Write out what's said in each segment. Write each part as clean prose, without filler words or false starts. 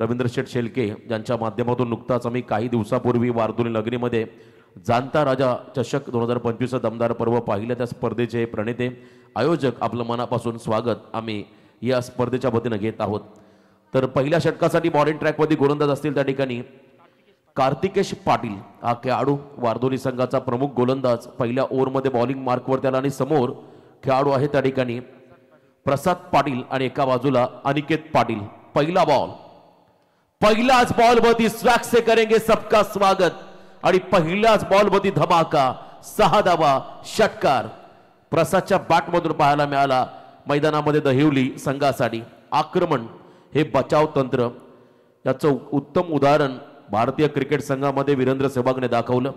रवींद्र शेठ शेलके यांच्या माध्यमातून नुकताच आम्ही काही दिवसापूर्वी वारदोली नगरीमध्ये जाणता राजा चषक 2025 दमदार पर्व पाहिल्या त्या स्पर्धेचे प्रणेते आयोजक आपलं मनापासून स्वागत आम्ही या स्पर्धेच्या वतीने घेत आहोत। तर पहिल्या षटकासाठी बॉलिंग ट्रॅकमध्ये गोलंदाज असतील त्या ठिकाणी कार्तिकेश पाटील हा खेळाडू वारदोली संघाचा प्रमुख गोलंदाज पहिल्या ओव्हरमध्ये बॉलिंग मार्कवर त्याला आणि समोर खेळाडू आहे त्या ठिकाणी प्रसाद पाटील आणि एका बाजूला अनिकेत पाटील। पहिला बॉल पहिलाच बॉल वरती स्वॅग से करेंगे सबका स्वागत आणि पहिलाच बॉल वरती धमाका 6 धावा षटकार प्रसादच्या बॅट मधून पाहायला मिळाला। मैदानामध्ये दहिवली संघासाठी आक्रमण हे बचाव तंत्र याचं उत्तम उदाहरण भारतीय क्रिकेट संघामध्ये वीरेंद्र सहवागने दाखवलं।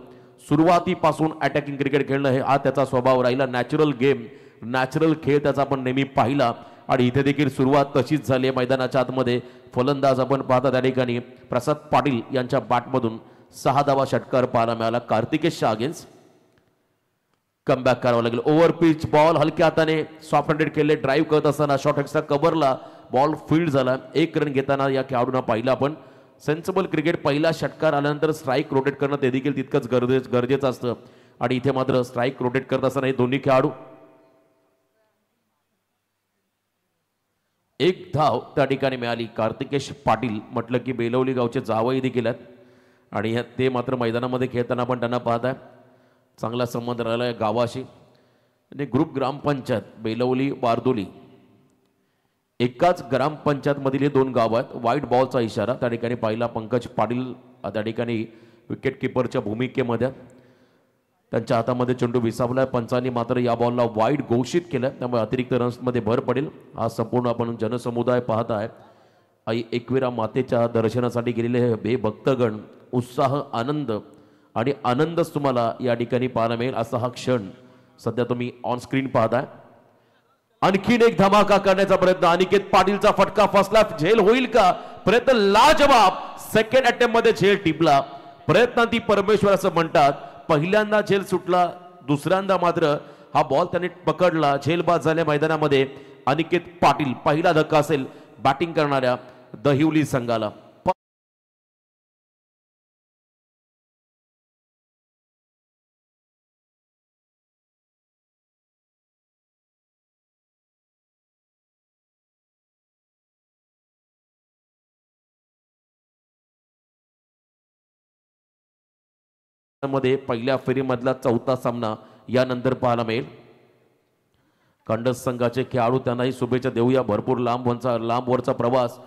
सुरुवातीपासून अटॅकिंग क्रिकेट खेळणं हे हा त्याचा स्वभाव राहिला। नॅचरल गेम नॅचरल खेळ त्याचा आपण नेहमी पाहिला आणि इथे देखील सुरुवात तशीच झाली आहे। मैदानाच्या आतमध्ये फलंदाज आपण पाहता त्या ठिकाणी प्रसाद पाटील यांच्या बॅटमधून 6 धावा षटकार पाहायला मिळाला। कार्तिकेशच्या अगेन्स्ट कमबॅक करावं लागेल। ओव्हर पिच बॉल हलक्या हाताने सॉफ्ट हँडेड केले ड्राईव्ह करत असताना शॉर्ट एक्स्ट्रा कव्हरला बॉल फील्ड झाला। 1 रन घेताना या खेळाडूंना पाहिला आपण सेन्सिबल क्रिकेट पहिला षटकार आल्यानंतर स्ट्राईक रोटेट करणं ते देखील तितकंच गरजेचं असतं आणि इथे मात्र स्ट्राईक रोटेट करत असताना हे दोन्ही खेळाडू 1 धाव त्या ठिकाणी मिळाली। कार्तिकेश पाटील म्हटलं की बेलवली गावचे जावई देखील आहेत आणि ते मात्र मैदानामध्ये खेळताना पण त्यांना पाहत आहे चांगला संबंध राहिला आहे गावाशी आणि ग्रुप ग्रामपंचायत बेलवली वारदोली एकाच ग्रामपंचायतमधील हे 2 गाव आहेत। वाईट बॉलचा इशारा त्या ठिकाणी पाहिला पंकज पाटील त्या ठिकाणी विकेट किपरच्या भूमिकेमध्ये त्यांच्या हातामध्ये चेंडू विसावलाय। पंचांनी मात्र या बॉलला वाईड घोषित केलं त्यामुळे अतिरिक्त रन्समध्ये भर पडेल। हा संपूर्ण आपण जनसमुदाय पाहत आहे। आई एकविरा मातेच्या दर्शनासाठी गेलेले हे भक्तगण उत्साह आनंद आणि आनंदच तुम्हाला या ठिकाणी पाहायला मिळेल असा हा क्षण सध्या तुम्ही ऑन स्क्रीन पाहताय। आणखीन एक धमाका करण्याचा प्रयत्न अनिकेत पाटीलचा फटका फसला झेल होईल का प्रयत्न लाजवाब सेकंड अटेम्प्ट मध्ये झेल टिपला प्रयत्नांती परमेश्वर असं म्हणतात। पहिल्यांदा झेल सुटला दुसऱ्यांदा मात्र हा बॉल त्याने पकडला झेलबाद झाल्या मैदानामध्ये अनिकेत पाटील पहिला धक्का असेल बॅटिंग करणाऱ्या दहिवली संघाला। मध्ये पहिल्या फेरीमधला 4था सामना यानंतर पाहायला मिळेल। खंडस संघाचे खेळाडू त्यांनाही शुभेच्छा देऊया। भरपूर लांबवरचा प्रवास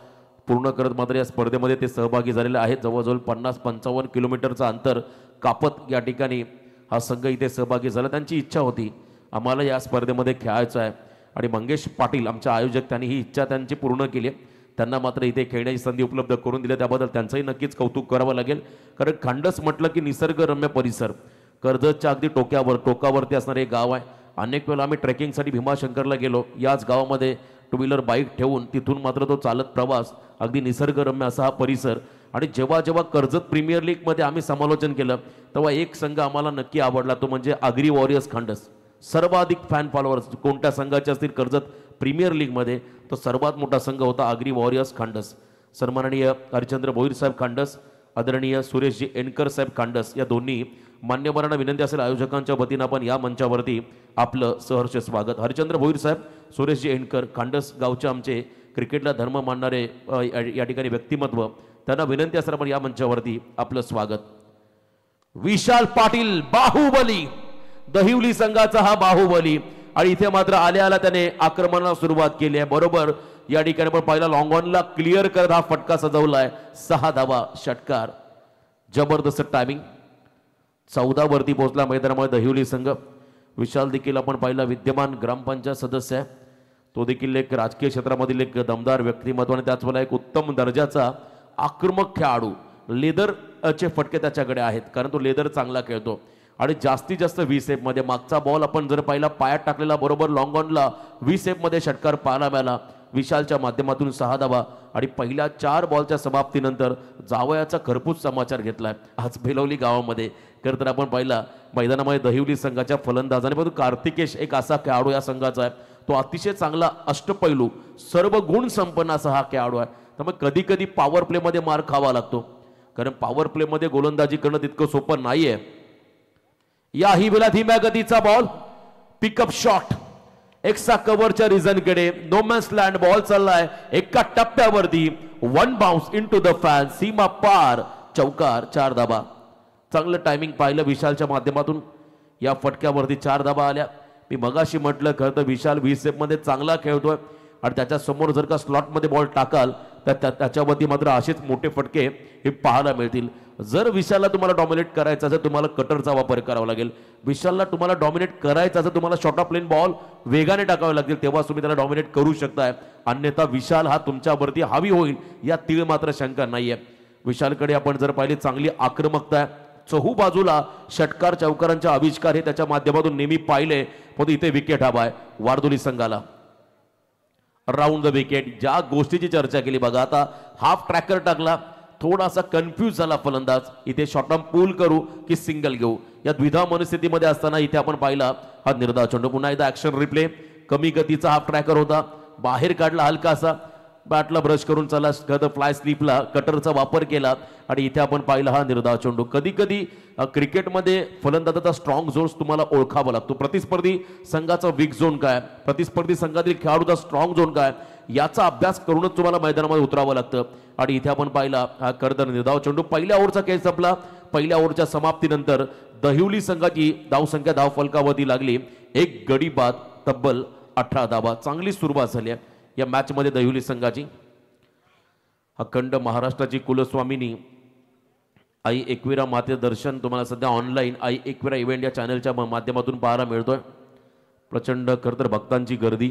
पूर्ण करत मात्र या स्पर्धेमध्ये ते सहभागी झालेले आहेत। जवळजवळ 50-55 किलोमीटरचा अंतर कापत या ठिकाणी हा संघ इथे सहभागी झाला। त्यांची इच्छा होती आम्हाला या स्पर्धेमध्ये खेळायचं आहे आणि मंगेश पाटील आमचे आयोजक त्यांनी ही इच्छा त्यांची पूर्ण केली। त्यांना मात्र इथे खेळण्याची संधी उपलब्ध करून दिली त्याबद्दल त्यांचंही नक्कीच कौतुक करावं लागेल। कारण खंडस म्हटलं की निसर्गरम्य परिसर कर्जतच्या अगदी टोकावरती असणारे गाव आहे। अनेक वेळा आम्ही ट्रेकिंगसाठी भीमाशंकरला गेलो याच गावामध्ये 2 व्हीलर बाईक ठेवून तिथून मात्र तो चालत प्रवास अगदी निसर्गरम्य असा हा परिसर। आणि जेव्हा कर्जत प्रीमियर लीगमध्ये आम्ही समालोचन केलं तेव्हा एक संघ आम्हाला नक्की आवडला तो म्हणजे आगरी वॉरियर्स खंडस। सर्वाधिक फॅन फॉलोअर्स कोणत्या संघाचे असतील कर्जत प्रीमियर लीगमध्ये तो सर्वात मोठा संघ होता आगरी वॉरियर्स खंडस। सन्माननीय हरिचंद्र भोईर साहेब खंडस आदरणीय सुरेशजी एनकर साहेब खंडस या दोन्ही मान्यवरांना विनंती असेल आयोजकांच्या वतीनं आपण या मंचावरती आपलं सहर्ष स्वागत। हरिचंद्र भोईर साहेब सुरेशजी एनकर खंडस गावचे आमचे क्रिकेटला धर्म मानणारे या ठिकाणी व्यक्तिमत्व त्यांना विनंती असेल आपण या मंचावरती आपलं स्वागत। विशाल पाटील बाहुबली दहिवली संघाचा हा बाहुबली आणि इथे मात्र आल्या त्याने आक्रमणाला सुरुवात केली आहे। बरोबर या ठिकाणी पण पहिला लॉंग ऑनला क्लिअर करत हा फटका सजवलाय 6 धावा षटकार जबरदस्त टायमिंग। 14 वरती पोहोचला मैदानामध्ये दहिवली संघ। विशाल देखील आपण पाहिला विद्यमान ग्रामपंचायत सदस्य आहे तो देखील एक राजकीय क्षेत्रामधील एक दमदार व्यक्तिमत्व आणि त्याच वेळेला एक उत्तम दर्जाचा आक्रमक खेळाडू। लेदरचे फटके त्याच्याकडे आहेत कारण तो लेदर चांगला खेळतो आणि जास्तीत जास्त 20 मध्ये मागचा बॉल आपण जर पाहिला पायात टाकलेला बरोबर लॉंग ऑनला 20 मध्ये षटकार पाहायला मिळाला विशालच्या माध्यमातून 6 धावा आणि पहिल्या 4 बॉलच्या समाप्तीनंतर जावयाचा खरपूस समाचार घेतलाय आज बेलवली गावामध्ये। तर आपण पाहिला मैदानामध्ये दहिवली संघाच्या फलंदाजाने परंतु कार्तिकेश एक असा खेळाडू या संघाचा आहे तो अतिशय चांगला अष्टपैलू सर्व गुण संपन्न असा हा खेळाडू आहे। तर मग कधी कधी पॉवर प्ले मध्ये मार खावा लागतो, कारण पॉवर प्ले मध्ये गोलंदाजी करणं तितकं सोपं नाहीये. याही वेळा धीम्या गतीचा बॉल, पिकअप शॉट एक्सा कव्हरच्या रिझनकडे, नो मॅन्स लँड बॉल चाललाय एका टप्प्यावरती, one bounce into the fan, सीमा पार, चौकार, 4 धाबा. चांगलं टायमिंग पाहिलं विशालच्या माध्यमातून, या फटक्यावरती 4 धाबा आल्या. मी मगाशी म्हटलं खरं तर विशाल व्हीसेप मध्ये चांगला खेळतोय आणि त्याच्या समोर जर का स्लॉट मध्ये बॉल टाकाल तर त्याच्यावरती मात्र असेच मोठे फटके हे पाहायला मिळतील. जर विशालला तुम्हाला डॉमिनेट करायचं असेल तुम्हाला कटरचा वापर करावा लागेल. विशालला तुम्हाला डॉमिनेट करायचं असेल तुम्हाला शॉर्ट ऑफ लेन बॉल वेगाने टाकावे लागतील, तेव्हा तुम्ही त्याला डॉमिनेट करू शकताय. अन्यथा विशाल हा तुमच्यावरती हावी होईल या तीळ मात्र शंका नाहीये. विशालकडे आपण जर पाहिली चांगली आक्रमकता आहे, चहू बाजूला षटकार चौकारांचे आविष्कार हे त्याच्या माध्यमातून नेहमी पाहिले, पण इथे विकेट हवा आहे वारदोली संघाला. राऊंड द विकेट, ज्या गोष्टीची चर्चा केली बघा, आता हाफ ट्रॅकर टाकला, थोडासा कन्फ्यूज झाला फलंदाज, इथे शॉर्ट टर्म पूल करू की सिंगल घेऊ या द्विधा मनस्थितीमध्ये असताना इथे आपण पाहिला हा निर्धाव चेंडू. पुन्हा एकदा ऍक्शन रिप्ले, कमी गतीचा हाफ ट्रॅकर होता, बाहेर काढला हलकासा, बॅटला ब्रश करून चला फ्लाय स्लिपला कटरचा वापर केला आणि इथे आपण पाहिला हा निर्धाव चेंडू. कधी कधी क्रिकेटमध्ये फलंदाजाचा स्ट्रॉंग झोन तुम्हाला ओळखावा लागतो. प्रतिस्पर्धी संघाचा वीक झोन काय, प्रतिस्पर्धी संघातील खेळाडूचा स्ट्रॉंग झोन काय, याचा अभ्यास करूनच तुम्हाला मैदानामध्ये उतरावं लागतं. आणि इथे आपण पाहिला हा करदर निर्धाव चेंडू. पहिल्या ओव्हरचा खेळ संपला. पहिल्या ओव्हरच्या समाप्तीनंतर दहिवली संघाची धावसंख्या धावफलकावरती लागली, एक गडी बाद, तब्बल 18 धावा. चांगली सुरुवात झाली आहे या मॅच मध्ये दहिवली संघाची. अखंड महाराष्ट्राची कुलस्वामिनी आई एकविरा माते दर्शन तुम्हाला सध्या ऑनलाईन आई एकविरा इव्हेंट या चॅनलच्या माध्यमातून पाहायला मिळतोय. प्रचंड खरतर भक्तांची गर्दी,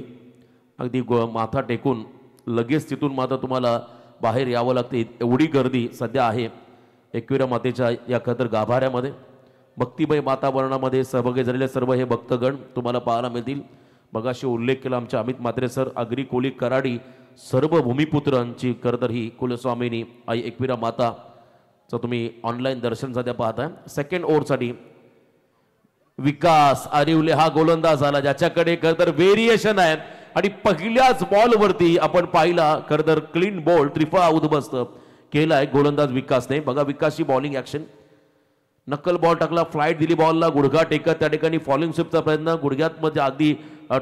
अगदी माथा टेकून लगेच तिथून मात्र तुम्हाला बाहेर यावं लागते, एवढी गर्दी सध्या आहे एकविरा मातेच्या या खतर गाभाऱ्यामध्ये. भक्तिमय वातावरणामध्ये सहभागी झालेले सर्व हे भक्तगण तुम्हाला पाहायला मिळतील. मगाशी उल्लेख केला आमच्या अमित म्हात्रे सर, अग्री कोली कराडी सर्व भूमिपुत्रांची खरतर ही कुलस्वामिनी आई एकविरा माताचं तुम्ही ऑनलाईन दर्शन सध्या पाहताय. सेकंड ओव्हरसाठी विकास आरिवले हा गोलंदाज आला ज्याच्याकडे खरतर व्हेरिएशन आहे आणि पहिल्याच बॉलवरती आपण पाहिला खरतर क्लीन बॉल त्रिफळा उद्ध्वस्त केलाय गोलंदाज विकासने. बघा विकासची बॉलिंग ऍक्शन, नक्कल बॉल टाकला, फ्लाईट दिली बॉलला, गुडघा टेकत त्या ठिकाणी फॉलिंग स्वीपचा प्रयत्न, गुडघ्यात मध्ये अगदी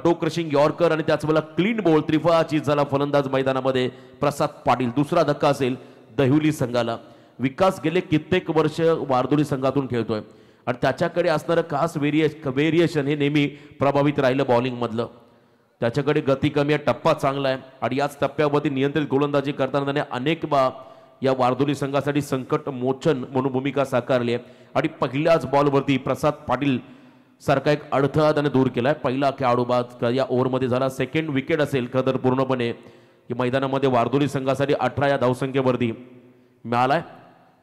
टो क्रशिंग यॉर्कर आणि त्याच वेळेला क्लीन बॉल त्रिफळा चीज झाला फलंदाज मैदानामध्ये प्रसाद पाटील. दुसरा धक्का असेल दहिवली संघाला. विकास गेले कित्येक वर्ष वारदोली संघातून खेळतोय आणि त्याच्याकडे असणारं खास व्हेरिएशन हे नेहमी प्रभावित राहिलं बॉलिंग मधलं. त्याच्याकडे गती कमी आहे, टप्पा चांगला आहे आणि याच टप्प्यावरती नियंत्रित गोलंदाजी करताना त्याने अनेक या वारदोली संघासाठी संकट मोचन म्हणून भूमिका साकारली आहे आणि पहिल्याच बॉलवरती प्रसाद पाटील सारखा एक अडथळा त्याने दूर केलाय. पहिला खेळाडू बाद या ओव्हरमध्ये झाला. सेकंड विकेट असेल खरं तर पूर्णपणे मैदानामध्ये वारदोली संघासाठी 18 या धावसंख्येवरती मिळालाय.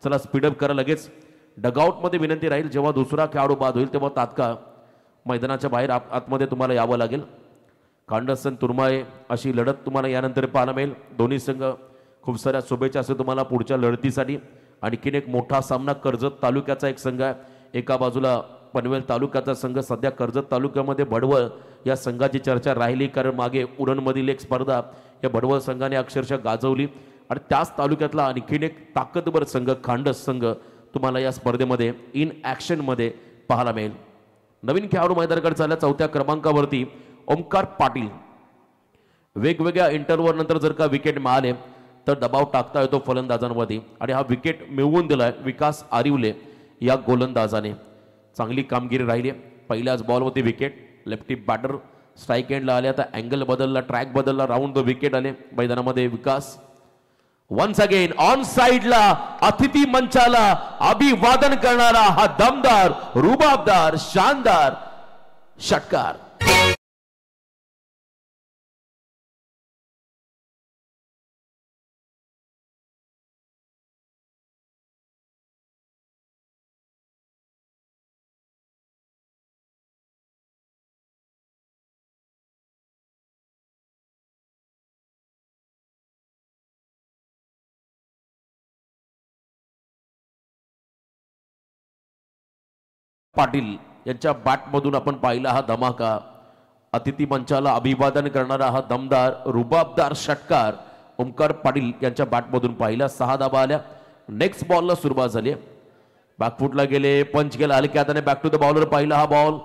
चला स्पीडअप करा लगेच. डगआउटमध्ये विनंती राहील जेव्हा दुसरा खेळाडू बाद होईल तेव्हा तात्काळ मैदानाच्या बाहेर आतमध्ये तुम्हाला यावं लागेल. कांडसन तुर्माळे अशी लढत तुम्हाला यानंतर पाहायला मिळेल. दोन्ही संघ खूप साऱ्या शुभेच्छा असेल तुम्हाला पुढच्या लढतीसाठी. आणखीन एक मोठा सामना कर्जत तालुक्याचा एक संघ आहे. एका बाजूला पनवेल तालुक्याचा संघ, सध्या कर्जत तालुक्यामध्ये भडवळ या संघाची चर्चा राहिली कारण मागे उरणमधील एक स्पर्धा या भडवळ संघाने अक्षरशः गाजवली आणि त्याच तालुक्यातला आणखीन एक ताकदवर संघ खांडस संघ तुम्हाला या स्पर्धेमध्ये इन ऍक्शन मध्ये पाहायला मिळेल. नवीन खेळाडू मैदानाकडे चालल्या 4थ्या क्रमांकावरती ओमकार पाटील. वेगवेगळ्या इंटरव्हर नंतर जर का विकेट मिळाले तर दबाव टाकता येतो फलंदाजांवरती आणि हा विकेट मिळवून दिलाय विकास आरिवले या गोलंदाजाने. चांगली कामगिरी राहिली. पहिल्याच बॉलवरती विकेट, लेफ्टी बॅटर स्ट्राईक एंडला आले, आता अँगल बदलला, ट्रॅक बदलला, राऊंड द विकेट आले मैदानामध्ये विकास. वन्स अगेन ऑन साइडला अतिथी मंचाला अभिवादन करणारा हा दमदार, रुबाबदार, शानदार षटकार. पाटील यांच्या बॅटमधून आपण पाहिला हा धमाका. अतिथी मंचाला अभिवादन करणारा हा दमदार, रुबाबदार षटकार ओमकार पाटील यांच्या बॅटमधून पाहिला 6 धाबा आल्या. नेक्स्ट बॉलला सुरुवात झाली. बॅकफुटला गेले, पंच गेला हलक्या हाताने बॅक टू द बॉलर पाहिला. हा बॉल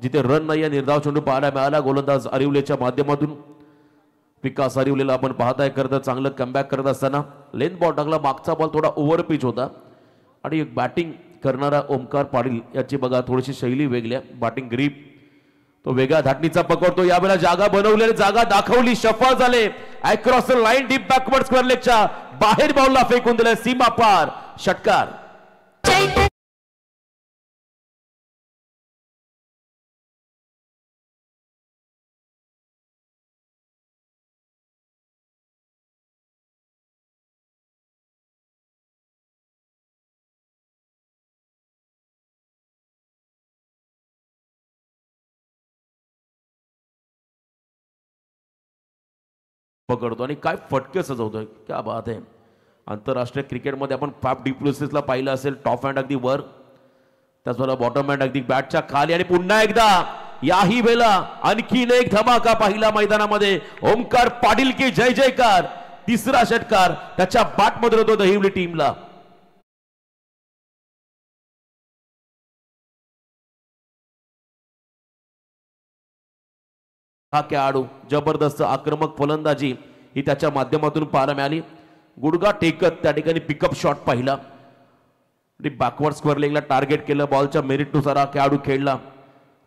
जिथे रन नाही निर्धाव चेंडू पाहायला मिळाला. गोलंदाज अरिवलेच्या माध्यमातून विकास अरिवलेला आपण पाहताय करत चांगलं कमबॅक करत असताना लेंथ बॉल टाकला. मागचा बॉल थोडा ओव्हर पिच होता आणि एक बॅटिंग करणारा ओमकार पाटील याची बघा थोडीशी शैली वेगळी आहे. बॅटिंग ग्रीप तो वेगळ्या धाटणीचा पकडतो. यावेळेला जागा बनवलेली, जागा दाखवली, सफल झाले. Across the line deep backward square लेगच्या बाहेर बॉलला फेकून दिलाय सीमा पार. षटकार. पकडतो आणि काय फटके सजवतोय. क्या बात आहे. आंतरराष्ट्रीय क्रिकेटमध्ये आपण फॅफ डिप्लोसिसला पाहिलं असेल. टॉप हँड अगदी वर, त्याचबरोबर बॉटम हँड अगदी बॅटच्या खाली. आणि पुन्हा एकदा याही वेळेला आणखीन एक धमाका पाहिला मैदानामध्ये. ओमकार पाटील की जय जयकार. तिसरा षटकार त्याच्या बॅटमध्ये होतो दहिवली टीमला. हा खेळाडू जबरदस्त आक्रमक फलंदाजी ही त्याच्या माध्यमातून पाहायला मिळाली. गुडगा टेकत त्या ठिकाणी पिकअप शॉट पाहिला. बॅकवर्ड स्क्वेअर लेगला टार्गेट केलं. बॉलच्या मेरिटनुसार हा खेळाडू खेळला.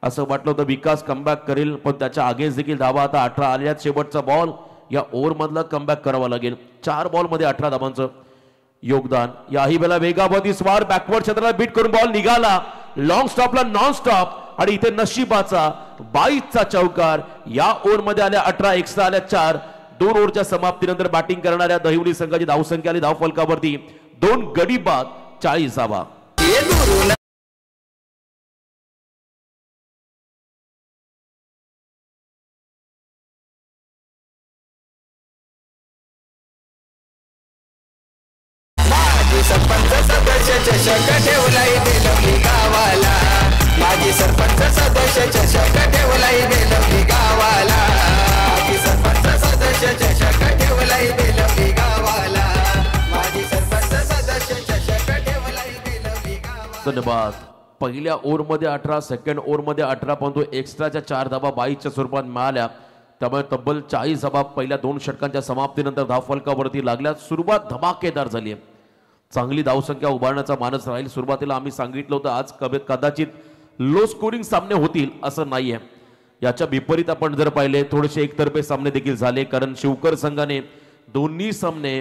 असं वाटलं होतं विकास कमबॅक करेल, पण त्याच्या अगेन्स्ट देखील धावा आता 18 आल्यात. शेवटचा बॉल या ओव्हर मधला कमबॅक करावा लागेल. 4 बॉल मध्ये 18 धावांचं योगदान. याही वेळेला वेगावती स्वार बॅकवर्ड क्षेत्राला बीट करून बॉल निघाला. लॉंग स्टॉपला नॉन स्टॉप आणि इथे नशिबाचा 22चा चौकार. या ओव्हर मध्ये आल्या 18, एक्स्ट्रा आल्या 4. 2 ओव्हरच्या समाप्तीनंतर बॅटिंग करणाऱ्या दहिवली संघाची धावसंख्या आली धावफलकावरती 2 गडी बाद 40 धावा. सरपंच सदस्य चषक ठेवलाय बेलवली गावाला. माजी सरपंच सदस्य चषक ठेवलाय बेलवली गावाला. माजी सरपंच सदस्य चषक ठेवलाय बेलवली गावाला. माजी सरपंच सदस्य चषक ठेवलाय बेलवली गावाला. धन्यवाद. पहिल्या ओव्हरमध्ये 18, सेकंड ओव्हरमध्ये 18, परंतु एक्स्ट्राच्या 4 धावा 22च्या स्वरूपात मिळाल्या. त्यामुळे तब्बल 40 धावा पहिल्या 2 षटकांच्या समाप्तीनंतर धावफलकावरती लागल्या. सुरुवात धमाकेदार झाली आहे. चांगली धावसंख्या उभारण्याचा मानस राहील. सुरुवातीला आम्ही सांगितलं होतं आज कदाचित लो स्कोरिंग सामने होतील, असं नाहीये. याच्या विपरीत आपण जर पाहिले थोडेसे एकतर्फे सामने देखील झाले, कारण शिवकर संघाने दोन्ही सामने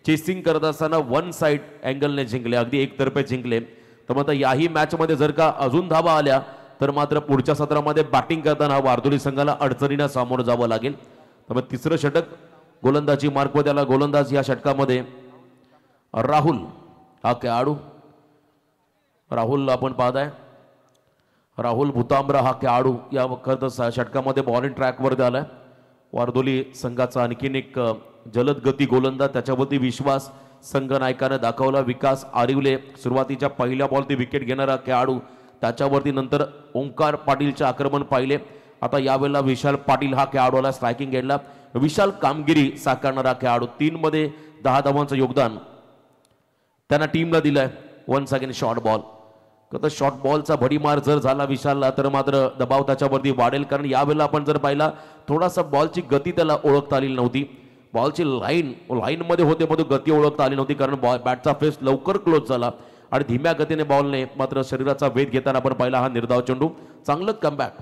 चेसिंग करत असताना 1 साइड अँगलने जिंकले, अगदी एकतर्फे जिंकले. तर मग याही मॅच मध्ये जर का अजून धावा आल्या तर मात्र पुढच्या सत्रामध्ये बॅटिंग करताना वारदोली संघाला अडचणींना सामोरं जावं लागेल. त्यामुळे तिसरं षटक गोलंदाजी मार्क त्याला गोलंदाज या षटकामध्ये राहुल हा खेळाडू. राहुल आपण पाहताय राहुल भुतांब्रा हा खेळाडू या वखत षटकामध्ये बॉलिंग ट्रॅकवर आलाय. वारदोली संघाचा आणखीन एक जलद गती गोलंदाज, त्याच्यावरती विश्वास संघ नायकाने दाखवला. विकास आरिवले सुरुवातीच्या पहिल्या बॉलती विकेट घेणारा खेळाडू, त्याच्यावरती नंतर ओंकार पाटीलचे आक्रमण पाहिले. आता यावेळेला विशाल पाटील हा खेळाडूला स्ट्रायकिंग एंडला. विशाल कामगिरी साकारणारा खेळाडू. 3 मध्ये 10 धावांचं योगदान त्यांना टीमला दिलंय. 1 सेकंड शॉर्ट बॉल. तर शॉर्ट बॉलचा भडीमार जर झाला विशालला तर मात्र दबाव त्याच्यावरती वाढेल, कारण यावेळेला आपण जर पाहिला थोडासा बॉलची गती त्याला ओळखता आली नव्हती. बॉलची लाईन मध्ये होते परंतु गती ओळखता आली नव्हती, कारण बॅटचा फेस लवकर क्लोज झाला आणि धीम्या गतीने बॉलने मात्र शरीराचा वेध घेताना आपण पाहिला हा निर्धाव चेंडू. चांगलं कमबॅक.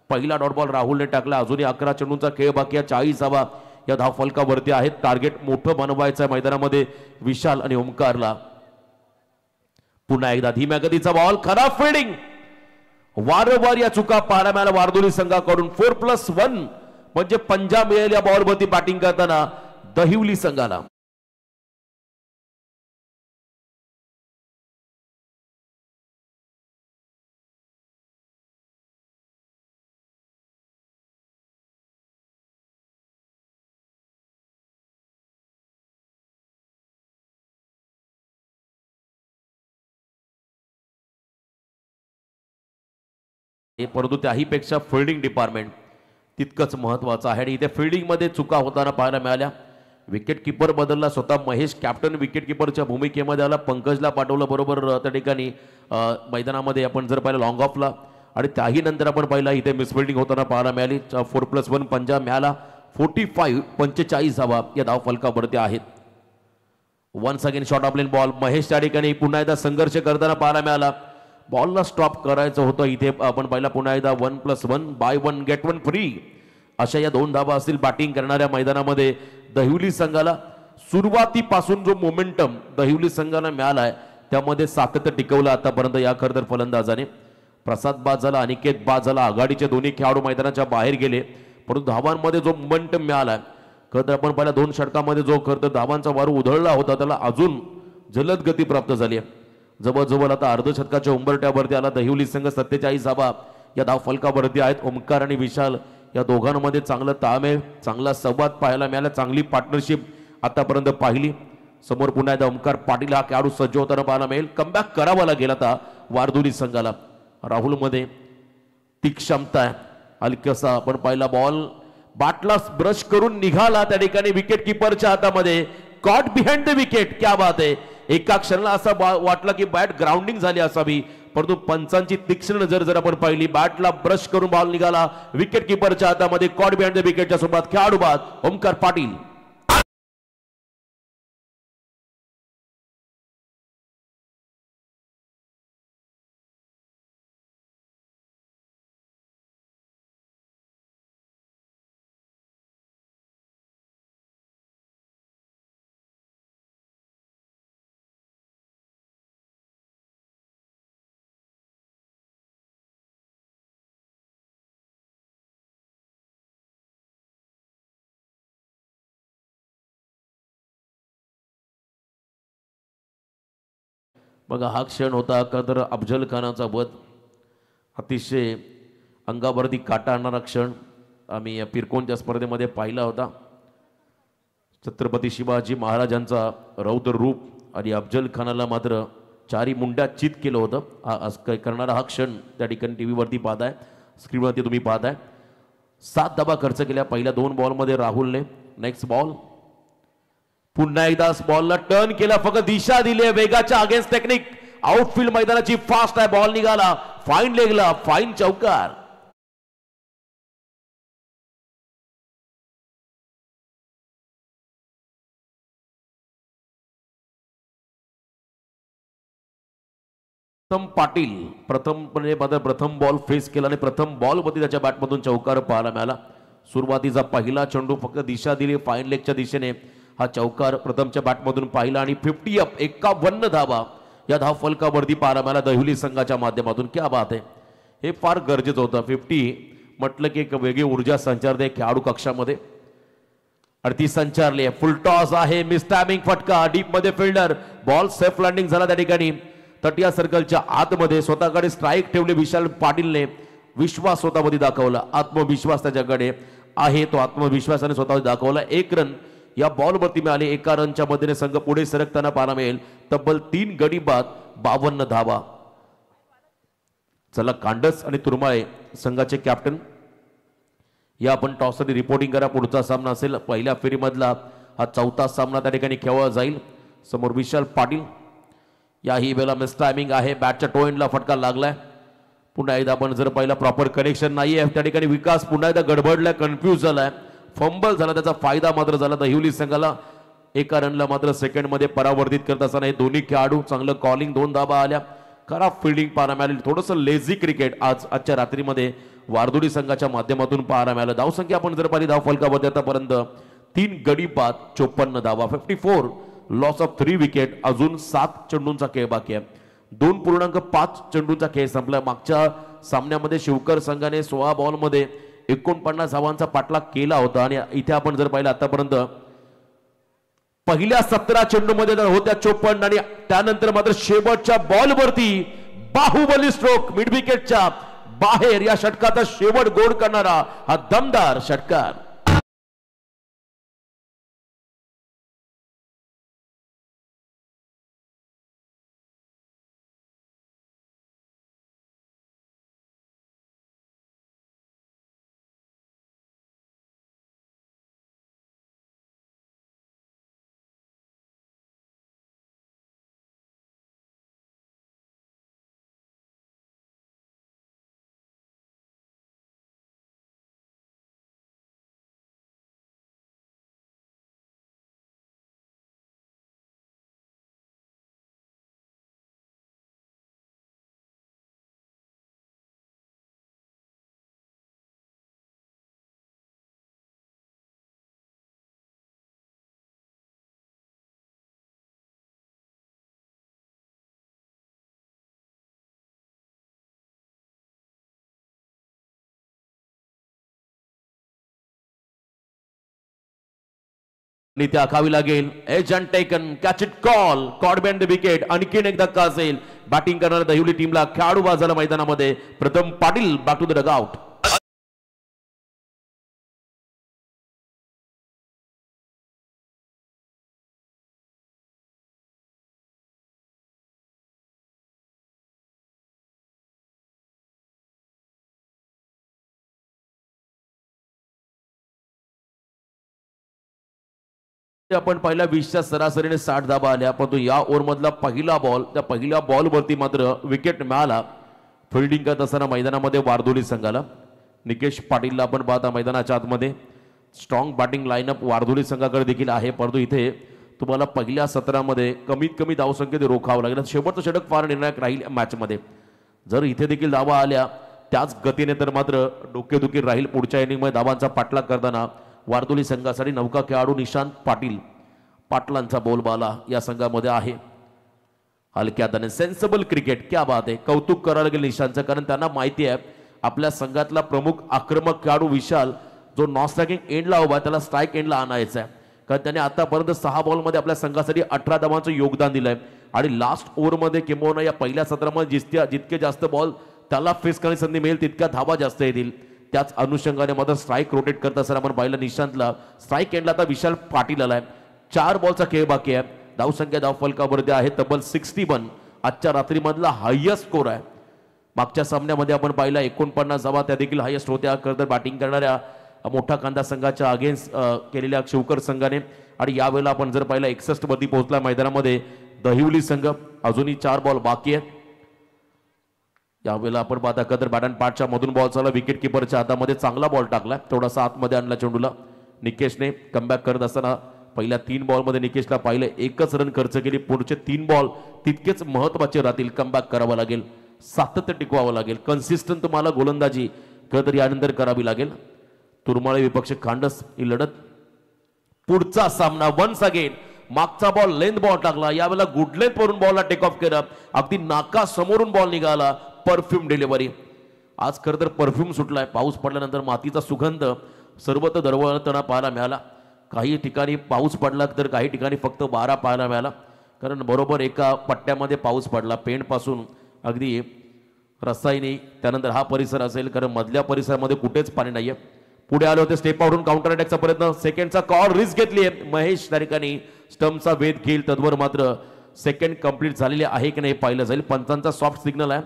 पहिला डॉट बॉल राहुलने टाकला. अजूनही 11 चेंडूंचा खेळ बाकी आहे. 40 धावा या धावफलकावरती आहेत. टार्गेट मोठं बनवायचं आहे मैदानामध्ये विशाल आणि ओमकारला. पुन्हा एकदा धीम्या गतीचा बॉल, खराब फिल्डिंग. वारंवार या चुका पाहायला मिळाल्या वारदोली संघाकडून. 4+1 म्हणजे पंजाब मिळेल या बॉलवरती बॅटिंग करताना दहिवली संघाला. परंतु त्याहीपेक्षा फिल्डिंग डिपार्टमेंट तितकंच महत्वाचं आहे आणि इथे फिल्डिंग मध्ये चुका होताना पाहायला मिळाल्या. विकेट किपर बदलला, स्वतः महेश कॅप्टन विकेट किपरच्या भूमिकेमध्ये आला, पंकजला पाठवलं बरोबर त्या ठिकाणी मैदानामध्ये आपण जर पाहिलं लॉंग ऑफला, आणि त्याही नंतर आपण पाहिला इथे मिसफिल्डिंग होताना पाहायला मिळाली. 4+1 पंजाब मिळाला. 45 धावा या धाव फलकावरती आहेत. Once again shot off lane ball. Mahesh त्या ठिकाणी पुन्हा एकदा संघर्ष करताना पाहायला मिळाला. बॉलला स्टॉप करायचं होतं, इथे आपण पाहिला पुन्हा एकदा 1+1 बाय 1 गेट 1 फ्री अशा या 2 धावा असतील. बॅटिंग करणाऱ्या मैदानामध्ये दहिवली संघाला सुरुवातीपासून जो मोमेंटम दहिवली संघाला मिळालाय त्यामध्ये सातत्य टिकवलं आतापर्यंत या खरं तर फलंदाजाने. प्रसाद बाद झाला, अनिकेत बाद झाला, आघाडीचे दोन्ही खेळाडू मैदानाच्या बाहेर गेले, परंतु धावांमध्ये जो मोमेंटम मिळाला खरं तर आपण पहिल्या 2 षटकामध्ये जो खरं तर धावांचा वारू उधळला होता त्याला अजून जलद गती प्राप्त झाली आहे. जवळजवळ आता अर्धशतकाच्या उंबरट्यावरती आला दहिवली संघ. 47 धावा या धाव फलकावरती आहेत. ओमकार आणि विशाल या दोघांमध्ये चांगलं ताळमेळ, चांगला संवाद पाहायला मिळाला, चांगली पार्टनरशिप आतापर्यंत पाहिली. समोर पुन्हा एकदा ओमकार पाटील हा खेळाडू सज्ज होताना पाहायला मिळेल. कमबॅक करावा लागेल आता वारदुरी संघाला. राहुलमध्ये ती क्षमता आहे. हलकसा आपण पाहिला बॉल बाटला ब्रश करून निघाला त्या ठिकाणी विकेट किपरच्या हातामध्ये. Caught behind the wicket. क्या बात आहे. एका क्षणाला असं वाटलं की बॅट ग्राउंडिंग झाली असावी, परंतु पंचांची तीक्ष्ण नजर जर आपण पाहिली, बॅटला ब्रश करून बॉल निघाला विकेट किपरच्या हातामध्ये. कॉट बिहाइंड द विकेटच्या सोबत खेळाडू बाद ओमकार पाटील. बघा हा क्षण होता का तर अफजल खानाचा वध. अतिशय अंगावरती काटा आणणारा क्षण आम्ही या पिरकोनच्या स्पर्धेमध्ये पाहिला होता. छत्रपती शिवाजी महाराजांचा रौद्र रूप आणि अफजल खानाला मात्र 4 मुंड्यात चित केलं होतं. हा करणारा हा क्षण त्या ठिकाणी टी व्हीवरती पाहताय, स्क्रीनवरती तुम्ही पाहताय. 7 धावा खर्च केल्या पहिल्या 2 बॉलमध्ये राहुलने. नेक्स्ट बॉल पुन्हा एकदा बॉलला टर्न केला, फक्त दिशा दिली वेगाच्या अगेन्स्ट टेक्निक. आउटफील्ड मैदानाची फास्ट आहे. बॉल निघाला फाईन लेगला, फाईन चौकार. पाटील प्रथम बॉल फेस केला आणि प्रथम बॉल वरती त्याच्या बॅटमधून चौकार पाहायला मिळाला. सुरुवातीचा पहिला चेंडू फक्त दिशा दिली फाईन लेगच्या दिशेने. हा चौकार प्रथमच्या बॅटमधून पाहिला आणि 50 अप 51 धावा या धाव फलकावरती पाहायला मिळाला दहिवली संघाच्या माध्यमातून. क्या बात आहे. हे फार गरजेचं होतं. 50 म्हटलं की एक वेगळी ऊर्जा संचारते खेळाडू कक्षामध्ये आणि ती संचारली आहे. फुल टॉस आहे, मिसटायमिंग फटका, डीप मध्ये फिल्डर, बॉल सेफ लँडिंग झाला त्या ठिकाणी. तटिया सर्कलच्या आतमध्ये स्वतःकडे स्ट्राईक ठेवले विशाल पाटीलने. विश्वास स्वतःमध्ये दाखवला, आत्मविश्वास त्याच्याकडे आहे, तो आत्मविश्वासाने स्वतः दाखवला. 1 रन या बॉलवरती मिळाले. 1 रनच्या मदतीने संघ पुढे सरकताना पाहायला मिळेल. तब्बल 3 गडी बाद 52 धावा. चला कांडस आणि तुरमाळे संघाचे कॅप्टन या आपण टॉससाठी रिपोर्टिंग करा. पुढचा सामना असेल पहिल्या फेरीमधला हा 4था सामना त्या ठिकाणी खेळला जाईल. समोर विशाल पाटील. याही वेळेला मिस टायमिंग आहे, बॅटच्या टो एंडला फटका लागलाय. पुन्हा एकदा आपण जर पहिला प्रॉपर कनेक्शन नाहीये त्या ठिकाणी. विकास पुन्हा एकदा गडबडलाय, कन्फ्यूज झालाय, फंबल झाला. त्याचा फायदा मात्र झाला दहिवली संघाला. 1 रनला मात्र सेकंड मध्ये परावर्तित करत असताना हे दोन्ही खेळाडू चांगलं कॉलिंग, 2 धाबा आल्या, खराब फिल्डिंग पाहायला मिळाली. थोडंसं लेझी क्रिकेट आजच्या रात्रीमध्ये वारदोडी संघाच्या माध्यमातून पाहायला मिळालं. धावसंख्या आपण जर पाहिली धाव फलकामध्ये आतापर्यंत 3 गडी बाद 54 धावा. 54 लॉस ऑफ 3 विकेट. अजून 7 चेंडूंचा खेळ बाकी आहे. 2.5 चेंडूंचा खेळ संपला. मागच्या सामन्यामध्ये शिवकर संघाने 16 बॉलमध्ये 49 धावांचा पाठलाग केला होता आणि इथे आपण जर पाहिलं आतापर्यंत पहिल्या 17 चेंडूमध्ये होत्या 54 आणि त्यानंतर मात्र शेवटच्या बॉलवरती बाहुबली स्ट्रोक मिड विकेटच्या बाहेर या षटकाचा शेवट गोड करणारा हा दमदार षटकार. नीती आखावी लागेल. Edge and taken, catch it, call, caught behind the wicket. आणखीन एक धक्का असेल बॅटिंग करणाऱ्या दहिवली टीमला. खेळाडू बाद झाला मैदानामध्ये. Pratham Patil back to the dugout. आपण पहिल्या 20च्या सरासरीने 60 धाबा आल्या, परंतु या ओव्हर मधला पहिला बॉल, त्या पहिल्या बॉल वरती मात्र विकेट मिळाला. फिल्डिंग करत असताना मैदानामध्ये वारदोली संघाला. निकेश पाटीलला आपण पाहता मैदानाच्या आतमध्ये. स्ट्रॉंग बॅटिंग लाईनअप वारदोली संघाकडे देखील आहे, परंतु इथे तुम्हाला पहिल्या सत्रामध्ये कमीत कमी धावसंख्येत रोखावं लागेल. शेवटचं षटक फार निर्णायक राहील मॅचमध्ये. जर इथे देखील धावा आल्या त्याच गतीने तर मात्र डोकेदुखी राहील पुढच्या इनिंगमध्ये धावांचा पाठलाग करताना. वारदोली संघासाठी नौका खेळाडू निशांत पाटील, पाटलांचा बोलबाला या संघामध्ये आहे. हलक्यात आणि सेन्सिबल क्रिकेट, क्या बात आहे. कौतुक करायला लागेल निशांतचं, कारण त्यांना माहिती आहे आपल्या संघातला प्रमुख आक्रमक खेळाडू विशाल जो नॉन स्ट्रायकिंग एंडला उभा त्याला स्ट्राईक एंडला आणायचा आहे. कारण त्याने आतापर्यंत 6 बॉलमध्ये आपल्या संघासाठी 18 धावांचं योगदान दिलंय. आणि लास्ट ओव्हरमध्ये किंबहुना या पहिल्या सत्रामध्ये जितके जास्त बॉल त्याला फेस करण्याची संधी मिळेल तितक्या धावा जास्त येतील. त्याच अनुषंगाने मात्र स्ट्राईक रोटेट करत असताना आपण पाहिलं निशांतला. स्ट्राईक एंडला आता विशाल पाटील आलाय. 4 बॉलचा खेळ बाकी आहे. धावसंख्या धाव फलकावरती आहे तब्बल 61. आजच्या रात्रीमधला हायएस्ट स्कोर आहे. मागच्या सामन्यामध्ये आपण पाहिला 49 धावा त्या देखील हायएस्ट होत्या. खरं बॅटिंग करणाऱ्या मोठा कांदा संघाच्या अगेन्स्ट केलेल्या शिवकर संघाने. आणि यावेळेला आपण जर पाहिलं 61 वरती पोहोचला मैदानामध्ये दहिवली संघ. अजूनही 4 बॉल बाकी आहेत. यावेळेला आपण पाहता कदर बॅट अँड पार्टच्या मधून बॉल चालला. विकेट किपरच्या हातामध्ये चांगला बॉल टाकला, थोडासा आतमध्ये आणला चेंडूला. निकेशने कमबॅक करत असताना पहिल्या 3 बॉलमध्ये निकेशला पाहिलं 1च रन खर्च केली. पुढचे 3 बॉल तितकेच महत्वाचे राहतील. कमबॅक करावं लागेल, सातत्य टिकवावं लागेल, कन्सिस्टंट तुम्हाला गोलंदाजी कधीतरी यानंतर करावी लागेल. तुरमाळे विपक्ष खांडस ही लढत. पुढचा सामना वन्स अगेन मागचा बॉल लेंथ बॉल टाकला. यावेळेला गुड लेंथ वरून बॉलला टेक ऑफ केला. अगदी नाका समोरून बॉल निघाला. Perfume delivery. आज खरं तर परफ्यूम सुटलाय. पाऊस पडल्यानंतर मातीचा सुगंध सर्वत्र दरवळताना पाहायला मिळाला. काही ठिकाणी पाऊस पडला तर काही ठिकाणी फक्त वारा पाहायला मिळाला. कारण बरोबर एका पट्ट्यामध्ये पाऊस पडला. पेंडपासून अगदी रसायनी, त्यानंतर हा परिसर असेल, कारण मधल्या परिसरामध्ये कुठेच पाणी नाहीये. पुढे आले होते स्टेप आउटून काउंटर अटॅकचा प्रयत्न. सेकंडचा कॉल रिस्क घेतली आहे महेश. त्या ठिकाणी स्टंपचा वेध घेईल. तद्वर मात्र सेकंड कंप्लीट झालेली आहे की नाही पाहिलं जाईल. पंचांचा सॉफ्ट सिग्नल आहे.